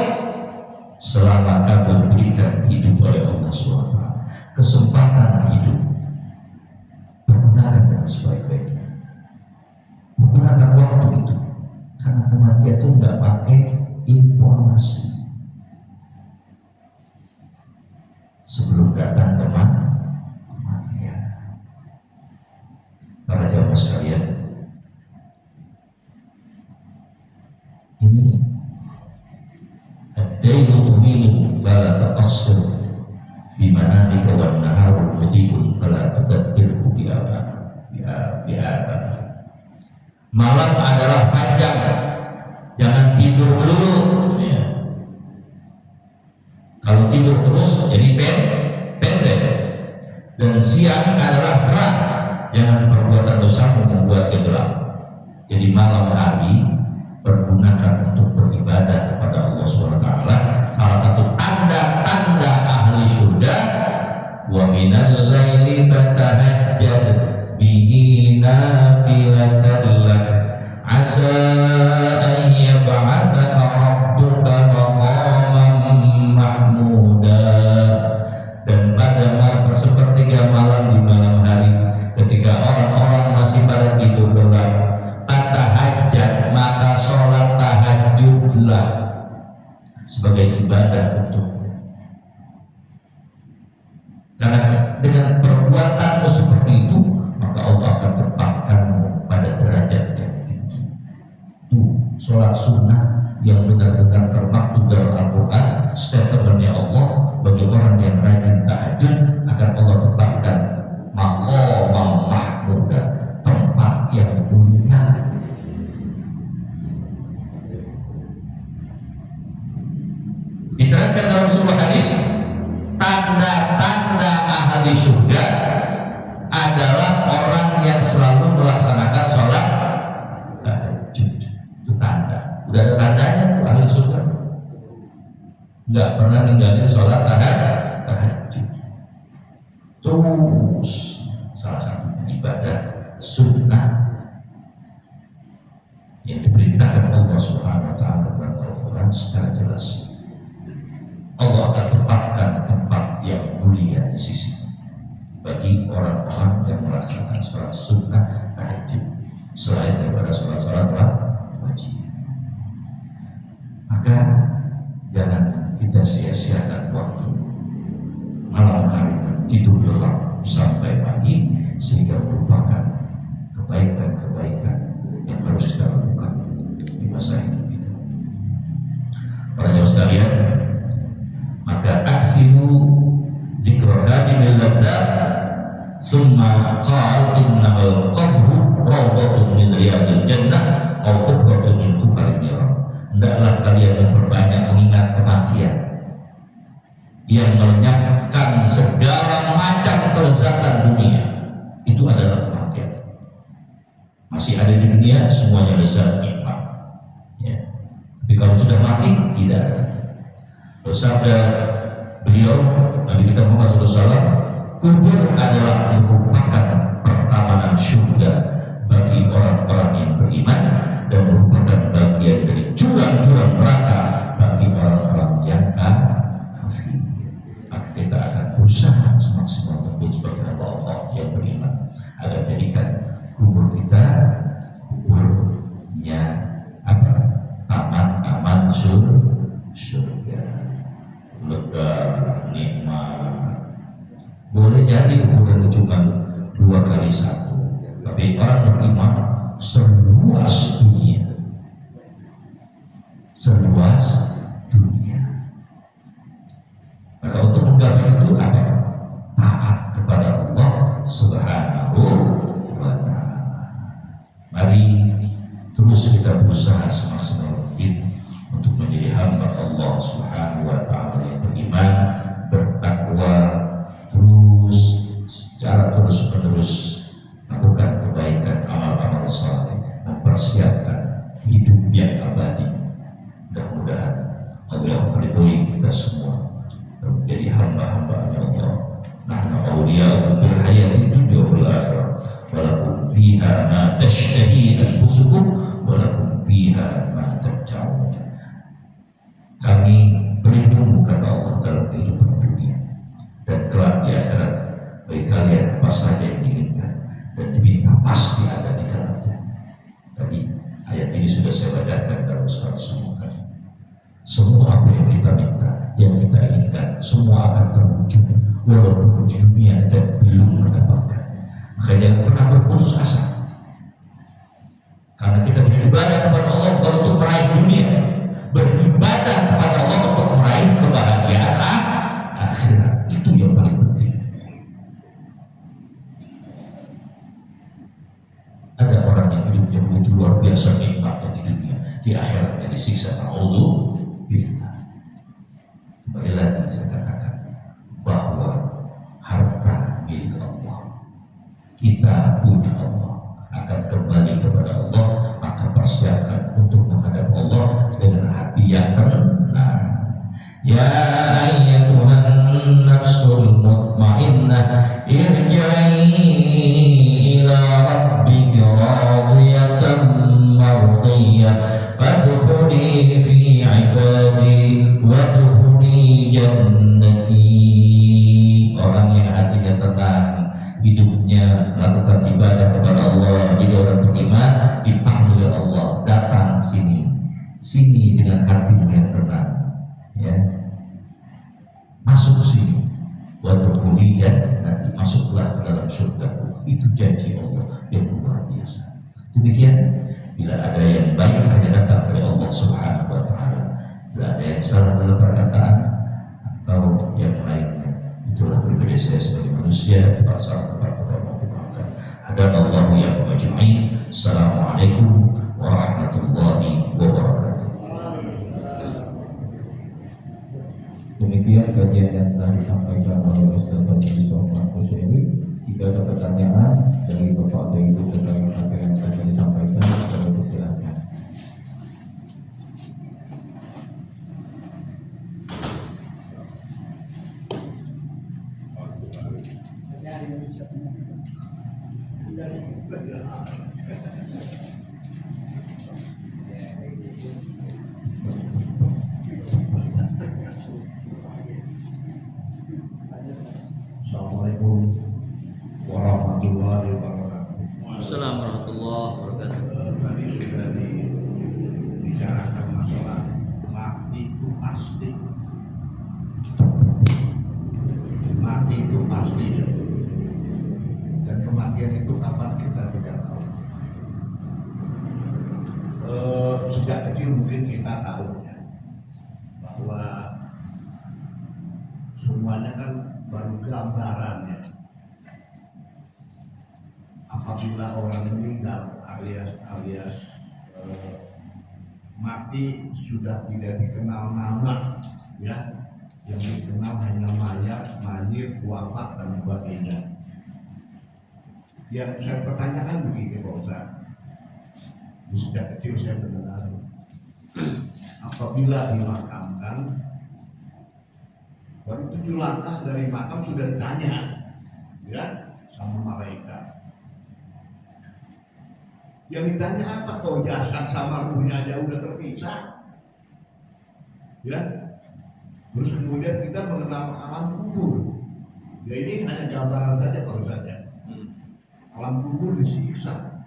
Speaker 2: Selama kamu diberikan hidup oleh Allah SWT, kesempatan hidup, pergunakan dengan sebaik-baiknya. Menggunakan waktu itu, karena kematian itu nggak pakai informasi. Sebelum datang kematian. Para jamaah sekalian, ini ad-dainu tuwilun fala taqassir bi manamika wan naharu mudibun fala tuqaddirhu bi athar. Malam adalah panjang, jangan tidur melulu, ya. Kalau tidur terus jadi pendek. Dan siang adalah terang, jangan perbuatan dosamu membuat gelap. Jadi malam hari pergunakan untuk beribadah kepada Allah SWT. Salah satu tanda-tanda ahli surga, wa minal laili fatahajjad bihi nafilatan lak asa an yab'athaka rabbuka maqaman mahmuda. Dan pada sepertiga malam di malam yang benar-benar termaktub dalam Al-Quran, statementnya Allah bagi orang yang rajin tahajud akan Allah tetapkan maqamam mahmuda, tempat yang mulia. Diterangkan dalam sebuah hadis, tanda-tanda ahli surga adalah orang yang selalu melaksanakan sholat tahajud. Itu tanda. Udah ada tandanya tuh ahli surga. Nggak pernah ninggalin sholat tahajud. Terus salah satu ibadah sunnah yang diperintahkan Allah Subhanahu wa taala dalam Al-Quran secara jelas. Allah akan tempatkan tempat yang mulia di sisi bagi orang-orang yang melaksanakan sholat sunnah tahajud selain daripada sholat-sholat wajib. Maka jangan kita sia-siakan waktu malam hari tidur lelap sampai pagi sehingga merupakan kebaikan-kebaikan yang harus kita lakukan di masa hidup kita. Para jamaah sekalian, maka aksiru dzikrahati bil laddat thumma qala innamal qabru rawdatun min riyadil jannah aw qubbatun min hufaril nar. Hendaklah kalian memperbanyak mengingat kematian yang melenyapkan segala macam kelezatan dunia. Itu adalah kematian. Masih ada di dunia semuanya lezat nikmat, ya. Tapi kalau sudah mati tidak ada. Bersabda beliau Nabi kita Muhammad SAW, kubur adalah merupakan pertamanan surga bagi orang-orang yang beriman dan merupakan bagian dari jurang-jurang neraka bagi orang-orang yang kafir. Maka kita akan berusaha semaksimal mungkin sebagai Allah yang beriman agar jadikan kubur kita kuburnya apa? Taman-taman surga, lega, nikmat. Boleh jadi kuburan cuma 2x1, tapi orang beriman seluas dunia, seluas dunia. Maka untuk menggapai itu apa? Taat kepada Allah Subhanahu wa ta'ala. Mari terus kita berusaha semaksimal mungkin untuk menjadi hamba Allah Subhanahu wa ta'ala yang beriman, bertakwa, terus secara terus-menerus lakukan kebaikan, amal-amal saleh, mempersiapkan hidup yang abadi. Mudah-mudahan Allah meridhoi kita semua dan menjadi hamba-hamba-Nya Allah. Nahnu awliya'u bil hayati dunya wal akhirah, wa lakum fiha ma tashtahi anfusukum wa lakum fiha ma tad'un. Kami berlindung kata Allah dalam kehidupan dunia dan kelak di akhirat bagi kalian apa saja yang diinginkan dan diminta pasti ada di dalamnya. Tadi ayat ini sudah saya bacakan dalam surat semua. Semua apa yang kita minta, yang kita inginkan, semua akan terwujud walaupun di dunia dan belum mendapatkan. Maka jangan pernah berputus asa, karena kita beribadah kepada Allah bukan untuk meraih dunia, beribadah kepada Allah untuk meraih kebahagiaan akhirat. Itu yang paling penting. Ada orang yang hidupnya begitu luar biasa nikmatnya di dunia, di akhiratnya disiksa. Na'udzubillah. Kembali lagi saya katakan bahwa harta milik Allah, kita punya Allah, akan kembali kepada Allah. Maka persiapkan untuk menghadap Allah dengan hati yang tenang. Ya ayyatuhan nafsul mutmainnah irji'i ila rabbika radiyatan mardiyah fadkhuli fi ibadi wadkhuli jannati. Orang yang hatinya tenang, hidupnya melakukan ibadah kepada Allah, jadi orang beriman, dipanggil Allah, datang sini dengan hatimu yang tenang, ya, masuk ke sini, wadkhuli jannati, masuklah ke dalam surgaku. Itu janji Allah yang luar biasa. Demikian Bila ada yang baik hanya datang dari Allah Subhanahu wa Ta'ala. Bila ada yang salah dalam perkataan atau yang lainnya, itulah pribadi saya sebagai manusia, tempat salah tempat mau dimaafkan. Hadanallahu ya majma'in. Assalamualaikum warahmatullahi wabarakatuh.
Speaker 1: Demikian kajian yang telah disampaikan oleh Ustaz Fadli Somad Kusyairi. Jika ada pertanyaan dari Bapak dan Ibu terkait materi yang tadi disampaikan, kami persilakan.
Speaker 3: Assalamualaikum warahmatullahi wabarakatuh.
Speaker 4: Assalamualaikum warahmatullahi wabarakatuh.
Speaker 3: Tadi sudah dibicarakan masalah mati itu pasti. Mati itu pasti. Dan kematian itu kapan kita tidak tahu. Sejak kecil mungkin kita tahu ya, bahwa semuanya kan baru gambarannya. Apabila orang meninggal alias mati sudah tidak dikenal nama, ya, yang dikenal hanya mayat, wafat dan sebagainya. Yang saya pertanyakan begini Pak Ustaz, sejak kecil saya mendengar apabila dimakamkan baru 7 langkah dari makam sudah ditanya, ya, sama malaikat. Yang ditanya apa? Kau jasad sama ruhnya aja udah terpisah, ya. Terus kemudian kita mengenal alam kubur. Ya ini hanya gambaran saja Pak Ustaz ya. Alam kubur disiksa,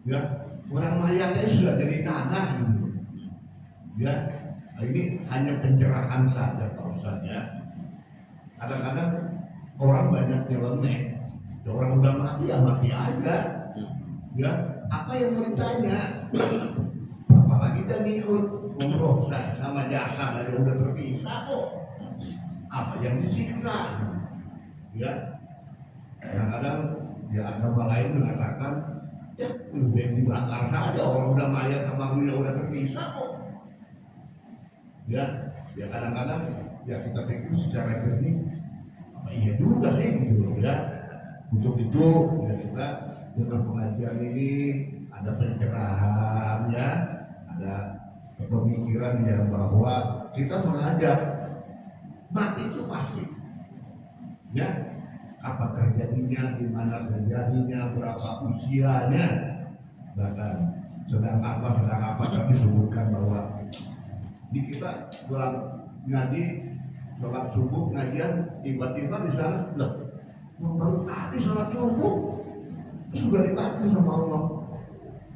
Speaker 3: ya. Orang mayatnya sudah jadi tanah gitu, ya. Nah, ini hanya pencerahan saja Pak Ustaz ya. Kadang-kadang orang banyak nyeleneh, ya, orang udah mati ya mati aja, ya. Apa yang mau ditanya? Apalagi dia ngikut umroh sama jasa aja udah terpisah kok. Apa yang disiksa? Ya. Kadang-kadang ya agama lain mengatakan ya lebih baik dibakar saja, orang udah mayat sama ruhnya udah terpisah kok. Ya kadang-kadang ya kita pikir secara jernih apa iya juga sih gitu ya. Untuk itu ya kita dengan pengajian ini ada pencerahan ya, ada pemikiran ya bahwa kita menghadap mati itu pasti, ya. Apa terjadinya, di mana terjadinya, berapa usianya, bahkan sedang apa kami sebutkan bahwa di kita pulang ngaji, sholat subuh ngajian, tiba-tiba di sana loh, baru tadi sholat subuh sudah dibantu sama Allah,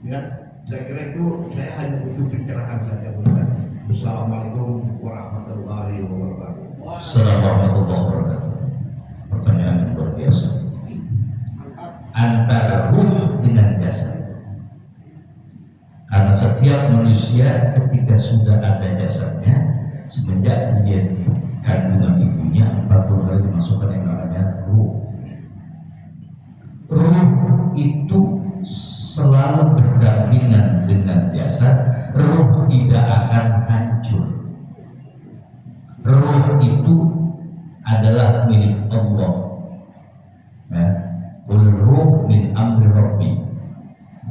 Speaker 3: ya. Saya kira itu saya hanya butuh pencerahan saja. Assalamualaikum warahmatullahi wabarakatuh.
Speaker 2: Assalamualaikum warahmatullahi wabarakatuh. Pertanyaan yang luar biasa. Antara ruh dengan jasad. Karena setiap manusia ketika sudah ada jasadnya, semenjak dia di kandungan ibunya 40 hari dimasukkan yang namanya ruh. Ruh itu selalu berdampingan dengan jasad. Ruh tidak akan hancur. Ruh itu adalah milik Allah. Ya. Ruh min amri Rabbi.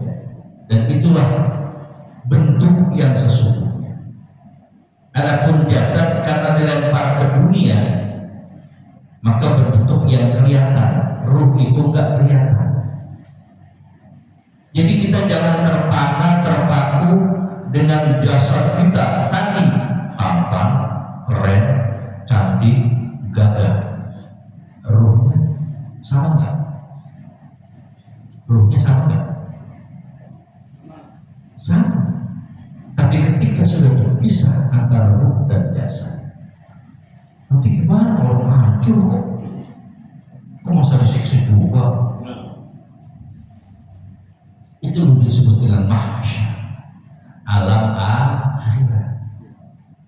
Speaker 2: Ya. Dan itulah bentuk yang sesungguhnya. Adapun jasad karena dilempar ke dunia, maka berbentuk yang kelihatan. Ruh itu enggak kelihatan. Jadi kita jangan terpaku dengan jasad kita tadi tampan, keren, cantik, gagah. Ruhnya sama nggak? Ruhnya sama nggak? Sama. Tapi ketika sudah berpisah antara ruh dan jasad, nanti gimana kalau hancur kok? Kok masa disiksa juga? Itu Itu disebut dengan mahsyar, alam akhirat.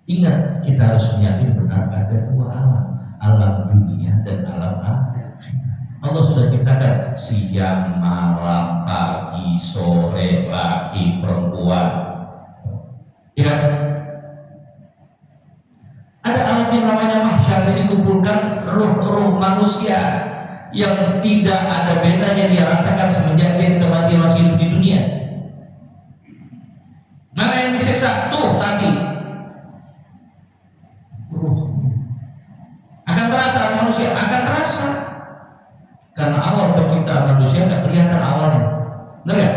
Speaker 2: Ingat, kita harus meyakini benar ada dua alam, alam dunia dan alam akhirat. Allah sudah ciptakan siang, malam, pagi, sore, laki, perempuan. Ya, ada alam yang namanya mahsyar, yang dikumpulkan ruh-ruh manusia yang tidak ada bedanya dia rasakan semenjak dia masih hidup di dunia. Mana yang disiksa? Tuh tadi ruh. Akan terasa manusia, akan terasa. Karena awal penciptaan manusia nggak kelihatan awalnya. Benar ya?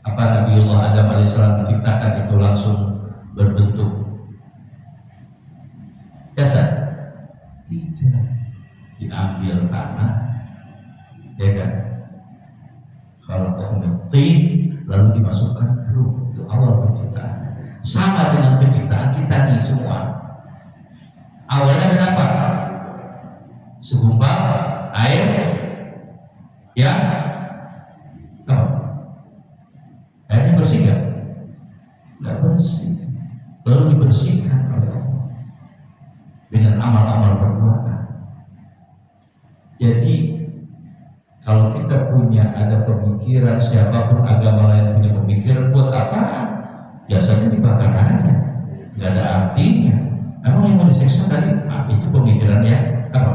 Speaker 2: Apa Nabiullah Adam alaihissalam menciptakan itu langsung berbentuk jasad? Tidak. Diambil tanah, ya kan? Kalau tin lalu dimasukkan ruh, itu awal penciptaan. Sama dengan penciptaan kita nih semua. Awalnya kenapa? Segumpal air, ya? Apa? Airnya bersih nggak? Nggak bersih. Lalu dibersihkan oleh Allah dengan amal-amal perbuatan. Jadi kalau kita punya ada pemikiran, siapapun agama lain punya pemikiran, buat apaan? Biasanya dibakar aja, nggak ada artinya. Emang yang mau disiksa tadi? Itu pemikirannya apa?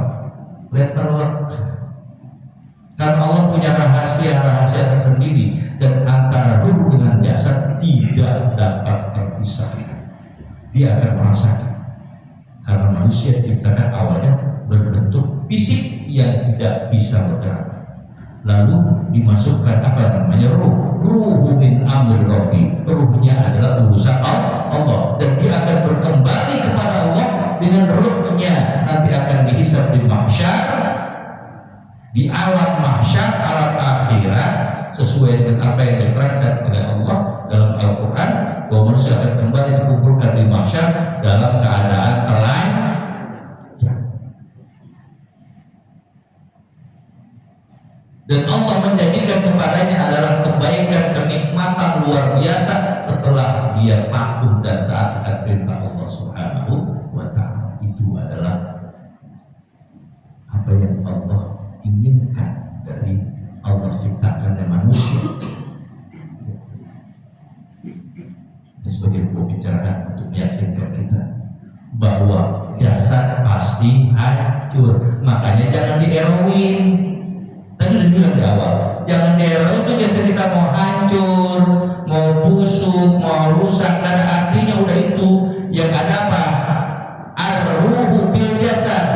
Speaker 2: Letterlock. Karena Allah punya rahasia-rahasia tersendiri, dan antara ruh dengan jasad tidak dapat terpisahkan. Dia akan merasakan. Karena manusia diciptakan awalnya berbentuk fisik yang tidak bisa bergerak, lalu dimasukkan apa namanya ruh min amri rabbi. Ruhnya adalah urusan Allah, dan dia akan berkembali kepada Allah dengan ruhnya. Nanti akan dihisab di mahsyar, di alam mahsyar, alam akhirat, sesuai dengan apa yang diterangkan oleh Allah dalam Al-Quran, bahwa manusia akan kembali dikumpulkan di mahsyar dalam keadaan telanjang. Dan Allah menjanjikan kepadanya adalah kebaikan, kenikmatan luar biasa setelah dia patuh dan taat akan perintah Allah Subhanahu wa Ta'ala. Itu adalah apa yang Allah inginkan dari Allah ciptakannya manusia. Ini sebagai pembicaraan untuk meyakinkan kita bahwa jasad pasti hancur. Makanya jangan di-heroin. Tadi udah bilang di awal, jangan di-heroin itu jasad kita mau hancur, mau busuk, mau rusak, gak ada artinya. Udah itu yang ada apa? Ar-ruhu bil jasad.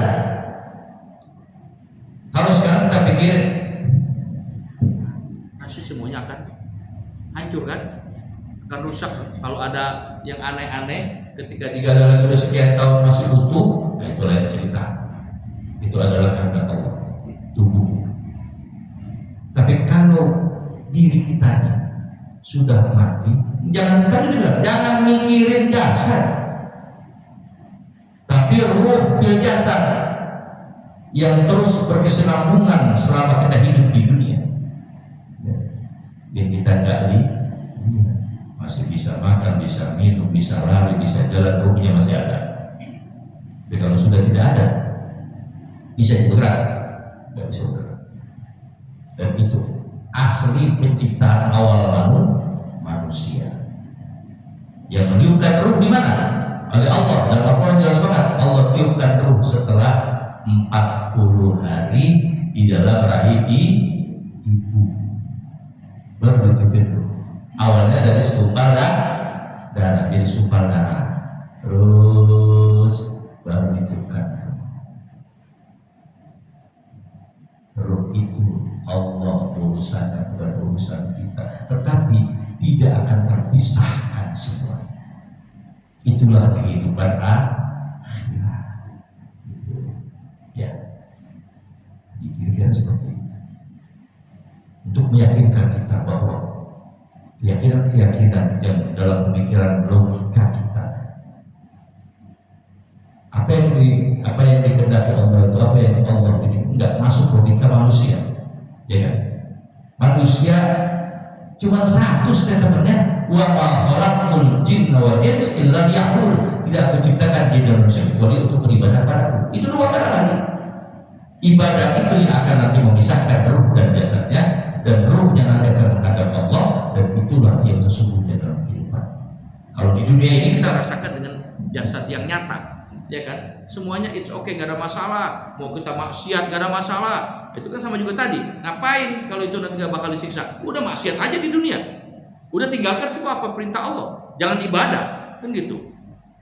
Speaker 2: Kalau sekarang kita pikir pasti semuanya akan hancur kan? Akan rusak. Kalau ada yang aneh-aneh ketika digali lagi udah sekian tahun masih utuh, nah itu lain cerita. Itu adalah kehendak Allah, tubuh. Tapi kalau diri kitanya sudah mati, jangan mikirin jasad, tapi ruh bil jasad yang terus berkesinambungan selama kita hidup di dunia. Yang kita gali masih bisa makan, bisa minum, bisa lari, bisa jalan, ruhnya masih ada. Tapi kalau sudah tidak ada, bisa bergerak, nggak bisa bergerak. Dan itu asli penciptaan awal manusia. Yang meniupkan ruh di mana? Oleh Allah. Dalam Al-Quran jelas banget, Allah tiupkan ruh setelah 40 hari di dalam rahim ibu. Baru ditiupkan ruh. Awalnya dari segumpal darah, jadi segumpal darah. Terus baru ditiupkan ruh itu. Allah urusannya bukan urusan kita, tetapi tidak akan terpisahkan semua. Itulah kehidupan akhirat. Ya, dikira-kira seperti itu. Untuk meyakinkan kita bahwa keyakinan-keyakinan yang dalam pemikiran logika kita, apa yang dikehendaki Allah itu, apa yang Allah ini enggak masuk logika manusia. Ya kan? manusia cuma satu statementnya, wa ma khalaqul jinna wal ins illa liya'budun. Tidak aku ciptakan jin dan manusia kecuali untuk beribadah padaku. Itu dua kali lagi. Ibadah itu yang akan nanti memisahkan ruh dan jasadnya, dan ruhnya nanti akan menghadap Allah, dan itulah yang sesungguhnya dalam kehidupan. Kalau di dunia ini kita rasakan dengan jasad yang nyata, ya kan? Semuanya it's okay, nggak ada masalah. Mau kita maksiat nggak ada masalah. Itu kan sama juga tadi. Ngapain kalau itu nanti nggak bakal disiksa? Udah maksiat aja di dunia. Udah tinggalkan semua apa perintah Allah. Jangan ibadah, kan gitu.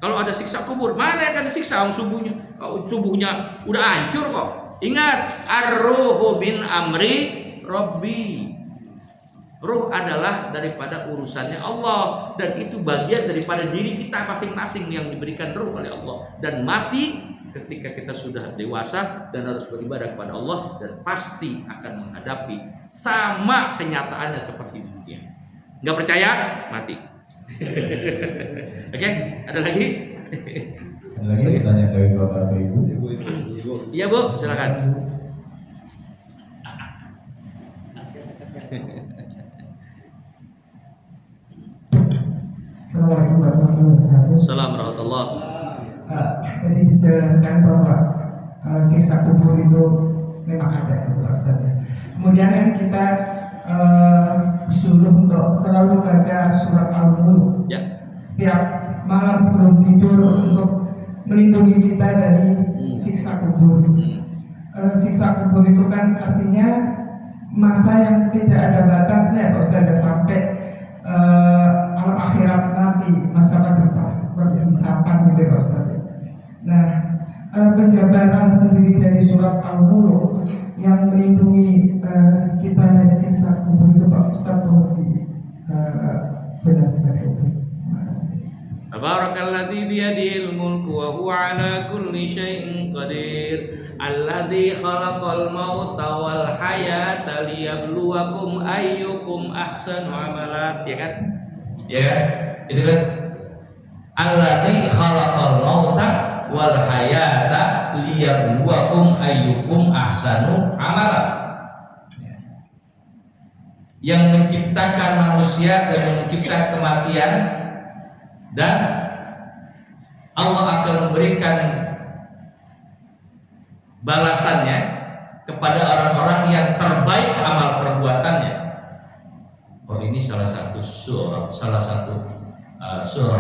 Speaker 2: Kalau ada siksa kubur, mana yang akan disiksa? Subuhnya udah hancur kok. Ingat, ar-ruhu bin amri Rabbi. Ruh adalah daripada urusannya Allah, dan itu bagian daripada diri kita masing-masing yang diberikan ruh oleh Allah. Dan mati ketika kita sudah dewasa dan harus beribadah kepada Allah, dan pasti akan menghadapi sama kenyataannya seperti di dunia. Nggak percaya? Mati. Oke, ada lagi?
Speaker 1: Ada lagi pertanyaan dari Bapak atau Ibu?
Speaker 2: Iya Bu, silakan.
Speaker 5: Assalamualaikum warahmatullahi wabarakatuh.
Speaker 4: Assalamualaikum warahmatullahi.
Speaker 5: Tadi dijelaskan bahwa siksa kubur itu memang ada, Pak Ustaz. Kemudian kan kita disuruh untuk selalu baca surat Al-Mulk
Speaker 4: Ya.
Speaker 5: setiap malam sebelum tidur untuk melindungi kita dari siksa kubur. Siksa kubur itu kan artinya masa yang tidak ada batasnya, Pak Ustaz, sampai alam akhirat nanti, masa perhisapan gitu, Pak Ustaz. Nah, penjabaran sendiri dari surat Al-Mulk yang melindungi kita dari siksa kubur itu, Pak Ustaz, perlu dijelaskan itu. Terima kasih.
Speaker 4: Tabarakalladzi biyadihil mulku wa huwa ala kulli syai'in qadir. Alladzi khalaqal mauta wal hayata liyabluwakum ayyukum ahsanu amala. Ya kan?
Speaker 2: Ya kan? Itu kan alladzi khalaqal mauta wal hayata liyabluwakum ayyukum ahsanu amala. Yang menciptakan manusia dan menciptakan kematian, dan Allah akan memberikan balasannya kepada orang-orang yang terbaik amal perbuatannya. Oh, ini salah satu surah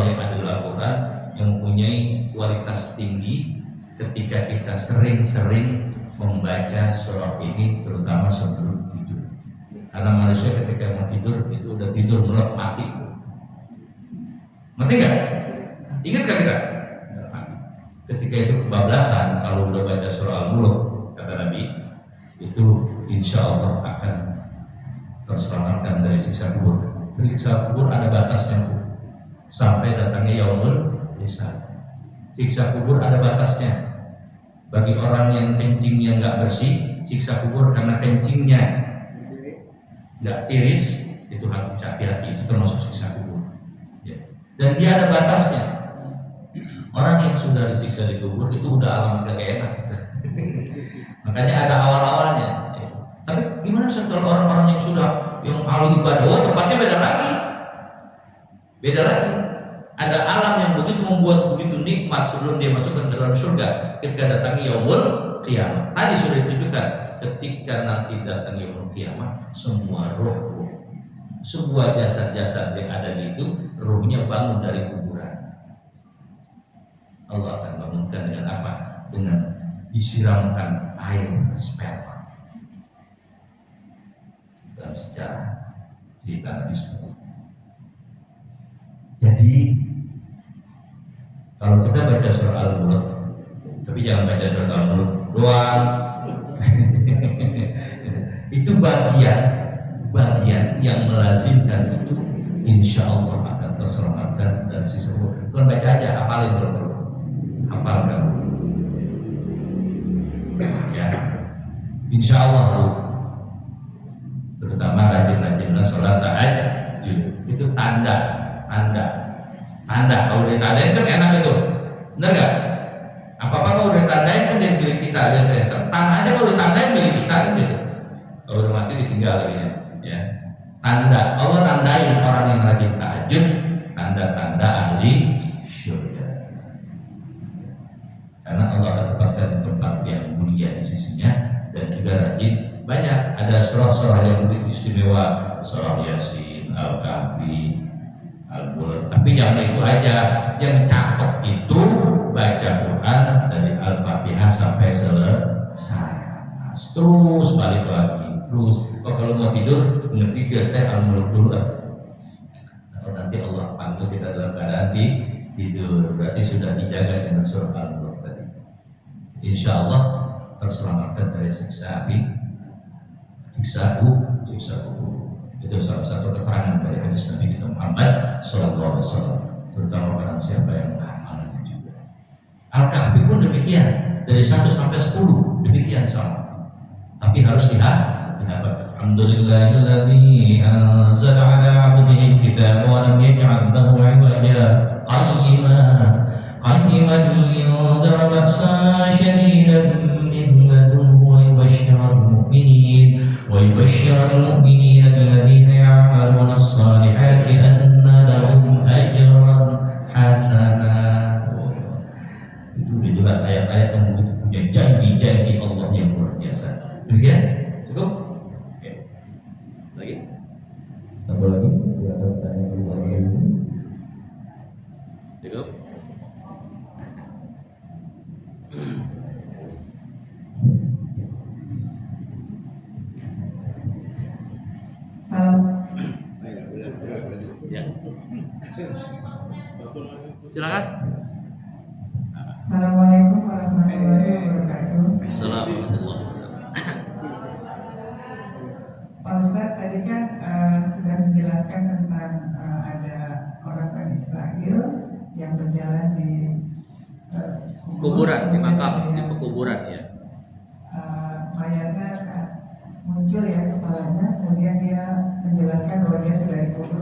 Speaker 2: yang ada dalam Al-Quran yang mempunyai kualitas tinggi ketika kita sering-sering membaca surah ini, terutama sebelum tidur. Karena manusia ketika mau tidur itu udah tidur melek mati. Ngerti nggak? Ingat gak kita? Ketika itu kebablasan, kalau udah baca surah Al-Mulk, kata Nabi, itu insya Allah akan terselamatkan dari siksa kubur. Siksa kubur ada batasnya, sampai datangnya yaumul hisab. Siksa kubur ada batasnya. Bagi orang yang kencingnya nggak bersih, siksa kubur karena kencingnya nggak tiris, itu hati-hati, itu termasuk siksa kubur. Ya. Dan dia ada batasnya. Orang yang sudah disiksa di kubur itu udah alamat gak enak. Makanya ada awal-awalnya. Tapi gimana kalau orang-orang yang sudah yang paling ibadah, tempatnya beda lagi. Beda lagi. Ada alam yang begitu membuat begitu nikmat sebelum dia masuk ke dalam surga. Ketika datang yaumul qiyamah. Tadi sudah ditunjukkan, ketika nanti datang yaumul qiyamah, semua roh, sebuah jasad-jasad yang ada di itu, rohnya bangun dari kuburan. Allah akan bangunkan dengan apa? Dengan disiramkan air sperma. Dalam sejarah cerita Nabi SAW. Jadi kalau kita baca surah Al-Mulk, tapi jangan baca surah Al-Mulk doang. Itu bagian yang melazimkan itu, insya Allah akan terselamatkan dari siksa kubur. Bukan baca aja, hafalin dulu. Hafalkan. Ya, insya Allah terutama rajin-rajinlah sholat tahajud. Itu tanda. Kalau ditandain kan enak itu, benar nggak? Apa kalau udah ditandain kan dia milik kita biasanya. Tanah aja kalau ditandain milik kita kan gitu. Kalau udah mati ditinggal lagi ya. ya. Tanda Allah tandain orang yang rajin tahajud, tanda-tanda ahli syurga. Karena Allah tempatkan tempat yang mulia di sisinya dan juga rajin. Banyak ada surah-surah yang lebih istimewa, surah Yasin, Al-Kahfi, Al-Mulk. Tapi jangan itu aja, yang cakep itu baca Quran dari Al-Fatihah sampai selesai. Terus balik lagi, terus. Kalau mau tidur, ngerti teh Al-Mulk dulu lah. Atau nanti Allah panggil kita dalam keadaan tidur, berarti sudah dijaga dengan surah Al-Mulk tadi. Insya Allah terselamatkan dari siksa api, siksa kubur. Itu salah satu keterangan dari hadis Nabi kita Muhammad Sallallahu Alaihi Wasallam. Terutama barang siapa yang mengamalkannya juga. Al-Kahfi pun demikian, dari 1 sampai 10 demikian sama. Tapi harus dihafal. Alhamdulillahilladzi anzala 'ala 'abdihi al-kitaba wa lam yaj'al lahu 'iwaja qayyiman liyundira ba'san shadidan min ladunhu wa yubashshira al-mu'minina alladhina ya'maluna as-salihati anna lahum ajran hasana. Itu udah jelas ayat-ayat yang begitu punya janji-janji Allah yang luar biasa. Demikian? Cukup? Oke. Lagi?
Speaker 1: Tambah lagi? Ya, ada pertanyaan lagi.
Speaker 4: Cukup? Ya. Silakan.
Speaker 5: Assalamualaikum warahmatullahi wabarakatuh.
Speaker 4: Assalamualaikum.
Speaker 5: Pak Ustadz tadi kan sudah menjelaskan tentang ada orang Bani Israel yang berjalan di
Speaker 4: Kuburan, di makam, di pekuburan ya.
Speaker 5: Mayatnya muncul ya kepalanya, kemudian dia menjelaskan bahwa dia sudah dikubur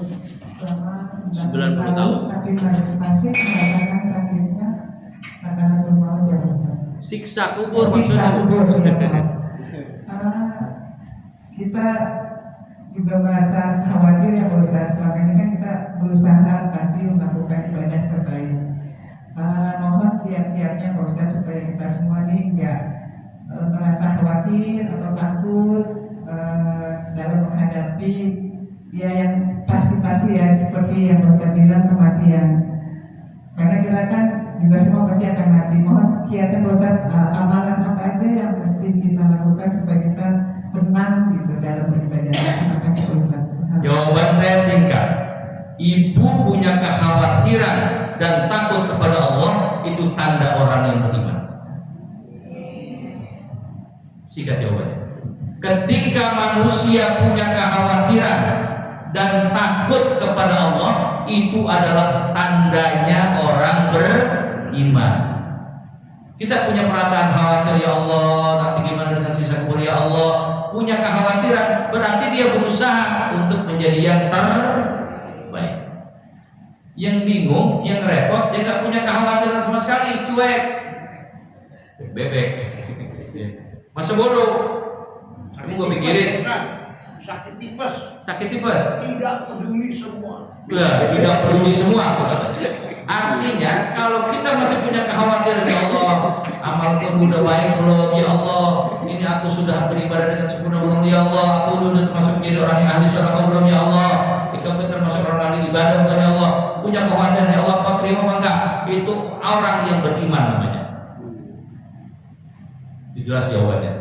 Speaker 5: selama
Speaker 4: 90 tahun.
Speaker 5: tapi masih merasakan sakitnya sakaratul maut ya Ustaz.
Speaker 4: Siksa kubur
Speaker 5: Siksa
Speaker 4: maksudnya.
Speaker 5: kubur ya. Kita juga merasa khawatir ya Pak Ustaz. Selama ini kan kita berusaha pasti melakukan ibadah terbaik. Mohon kiat-kiatnya Pak Ustaz supaya kita semua ini enggak merasa khawatir atau takut dalam menghadapi ya yang pasti-pasti ya seperti yang Pak Ustaz bilang kematian. Karena kita kan juga semua pasti akan mati. Mohon kiatnya Pak Ustaz, amalan apa aja yang mesti kita lakukan supaya kita tenang gitu dalam beribadah. Terima kasih Pak Ustaz.
Speaker 2: Jawaban saya singkat. Ibu punya kekhawatiran dan takut kepada Allah, itu tanda orang yang beriman. Singkat jawabannya. Ketika manusia punya kekhawatiran dan takut kepada Allah, itu adalah tandanya orang beriman. Kita punya perasaan khawatir, ya Allah, nanti gimana dengan sisa kubur, ya Allah. Punya kekhawatiran, berarti dia berusaha untuk menjadi yang terbaik. Yang bingung, yang repot, dia gak punya kekhawatiran sama sekali, cuek, bebek, masa bodoh. Kamu gak pikirin
Speaker 3: sakit tipes, tidak peduli semua.
Speaker 2: Tidak peduli semua. Artinya kalau kita masih punya kekhawatiran, ya Allah, amalku udah baik belum, ya Allah, ini aku sudah beribadah dengan sempurna belum, ya Allah, aku udah termasuk jadi orang yang ahli surga belum, ya Allah, aku termasuk orang ahli ibadah bukan, ya Allah. Punya kekhawatiran, ya Allah, kau terima apa enggak? Itu orang yang beriman namanya. Jelas jawabannya.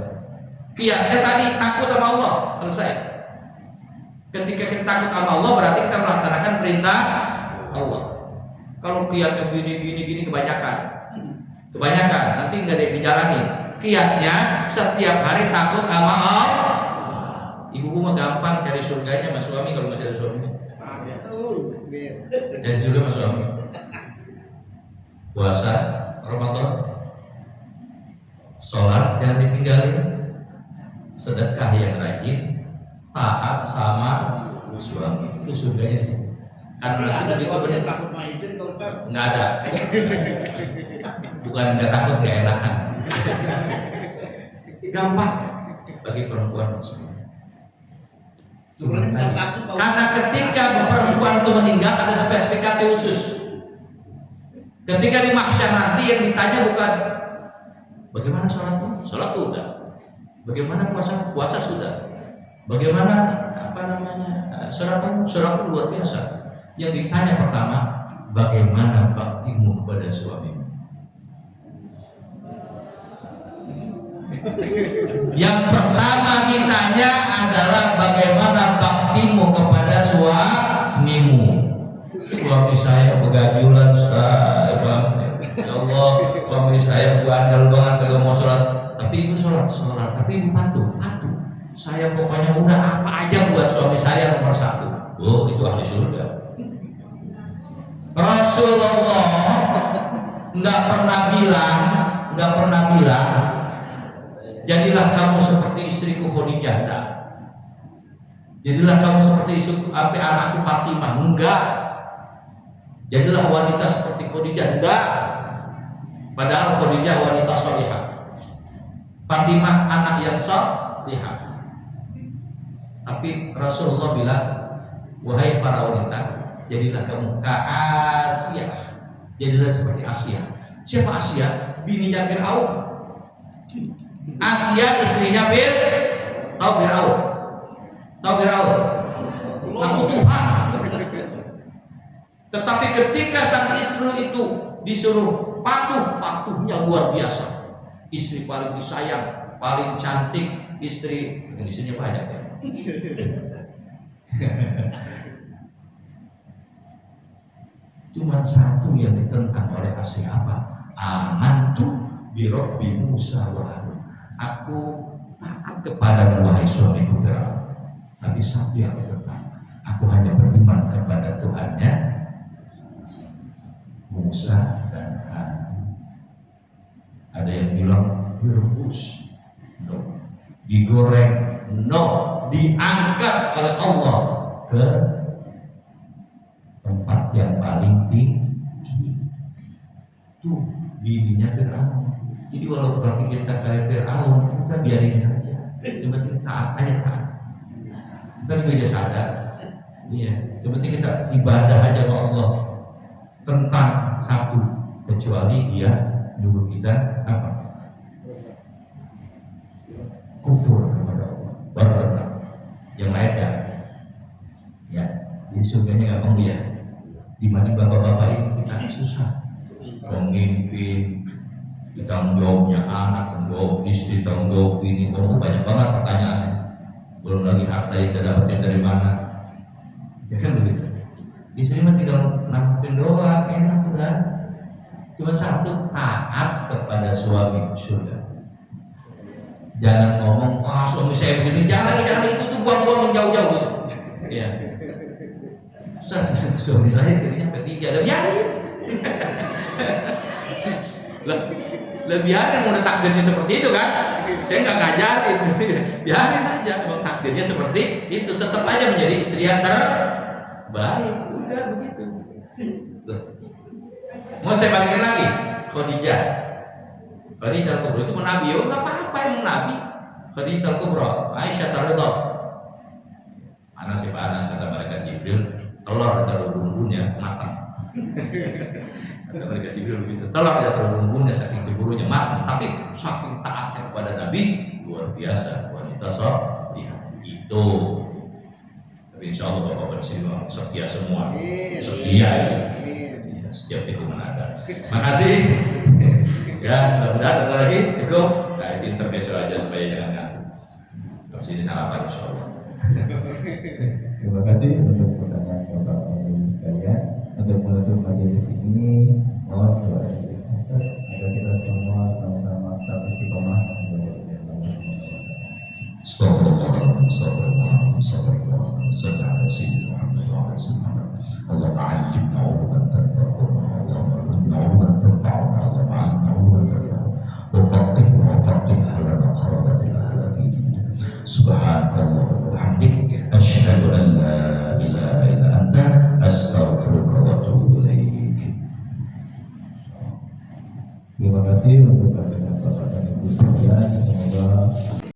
Speaker 2: Kiatnya tadi takut sama Allah, selesai. Ketika kita takut sama Allah, berarti kita melaksanakan perintah Allah. Kalau kiatnya gini kebanyakan, nanti nggak ada yang dijalani. Kiatnya setiap hari takut sama Allah. Ibu mah gampang cari surganya mas suami kalau masih ada suaminya. Dan surga mas suami. Puasa Ramadan, sholat jangan ditinggalin, sedekah yang rajin, taat sama suami, itu surganya sih. Karena
Speaker 3: ada
Speaker 2: itu
Speaker 3: suami yang
Speaker 2: benar.
Speaker 3: takut mainin Pak Ustaz.
Speaker 2: Nggak ada. Bukan nggak takut, nggak enakan. Gampang bagi perempuan muslim.
Speaker 3: Sebenarnya bukan takut, Pak.
Speaker 2: Karena ketika perempuan itu meninggal ada spesifikasi khusus. Ketika di mahsyar nanti yang ditanya bukan bagaimana sholatmu? Sholat udah. Bagaimana puasa? Puasa sudah. Bagaimana sholatmu? Sholatmu luar biasa. Yang ditanya pertama, bagaimana baktimu kepada suamimu? Yang pertama ditanya adalah bagaimana baktimu kepada suamimu. Suami saya begajulan, ya Allah, suami saya bandel banget kalau mau sholat. Tapi ibu sholat, tapi ibu patuh. Saya pokoknya udah apa aja buat suami saya nomor satu. Oh, itu ahli surga. Rasulullah nggak pernah bilang, jadilah kamu seperti istriku Khadijah. Enggak. Jadilah kamu seperti anakku Fatimah. Enggak. Jadilah wanita seperti Khadijah. Enggak. Padahal Khadijah wanita salihah. Fatimah anak yang salihah. Tapi Rasulullah bilang, wahai para wanita, jadilah kamu Asia. Jadilah seperti Asia. Siapa Asia? Bininya Fir'aun. Asia istrinya tahu Fir'aun. Aku Tuhan. Tetapi ketika sang istri itu disuruh patuhnya luar biasa. Istri paling disayang, paling cantik, istri istrinya banyak ya. Cuma satu yang ditentang oleh Asia apa? Amantu bi Rabbi Musa wa Harun. Aku taat kepada wahai suamiku Firaun. Tapi satu yang ditentang, aku hanya beriman kepada Tuhannya Musa dan Harun. Ada yang bilang direbus, no. Digoreng, no. Diangkat oleh Allah ke tempat yang paling tinggi. Tuh bininya Fir'aun. Jadi walaupun kita kayak Fir'aun, kita biarin aja. Yang penting taat aja taat. Kita juga sadar. Iya. Yang penting kita ibadah aja sama Allah. Tentang satu, kecuali dia nyuruh kita apa? Kufur kepada Allah. Baru yang lainnya. Ya. Jadi surganya gampang dia. Dibanding bapak-bapak ini kita susah. Pemimpin, tanggung jawabnya anak, tanggung jawab istri, tanggung jawab ini, banyak banget pertanyaannya. Belum lagi harta yang kita dapatkan dari mana. Ya kan begitu. Istri mah tinggal nampuin doang, enak udah. Cuma satu, taat kepada suami surga. Jangan ngomong, suami saya begini, jangan itu tuh buang-buang yang jauh-jauh gitu. Ya. Suami saya istrinya ketiga, dan biarin. Lah biarin, mau takdirnya seperti itu kan? Saya nggak ngajarin, biarin aja. Emang takdirnya seperti itu, tetap aja menjadi istri yang terbaik. Udah begitu. Mau saya balikin lagi, Khadijah Al-Kubra itu menabi, nggak apa-apa yang menabi. Khadijah Al-Kubra, Aisyah Taridha. Anas si panas kata malaikat Jibril, telur ada bumbunya matang. Kata malaikat Jibril begitu, telur ada bumbunya saking ceburunya matang, tapi saking taatnya kepada Nabi luar biasa, wanita salihah itu. Tapi insya Allah Bapak bersama setia semua, setia ya. Setiap tikungan ada. Makasih. Ya, mudah-mudahan ada lagi cukup. Nah, itu intermezzo aja supaya jangan ngantuk. Terus ini sarapan insya Allah.
Speaker 1: Terima kasih untuk pertanyaan Bapak Ibu sekalian. Untuk menutup majelis ini, mohon doa dari Ustaz agar kita semua sama-sama tetap istiqomah menjaga Allah.
Speaker 2: اللهم علمنا علوما تنفعنا، اللهم علمنا علوما تنفعنا، اللهم علمنا علوما تنفعنا، وفقهنا وفقه أهلنا قرابتنا أهل في ديننا. سبحانك اللهم وبحمدك أشهد أن لا إله إلا أنت أستغفرك وأتوب إليك.
Speaker 1: Terima kasih untuk kehadiran Bapak dan Ibu sekalian. Semoga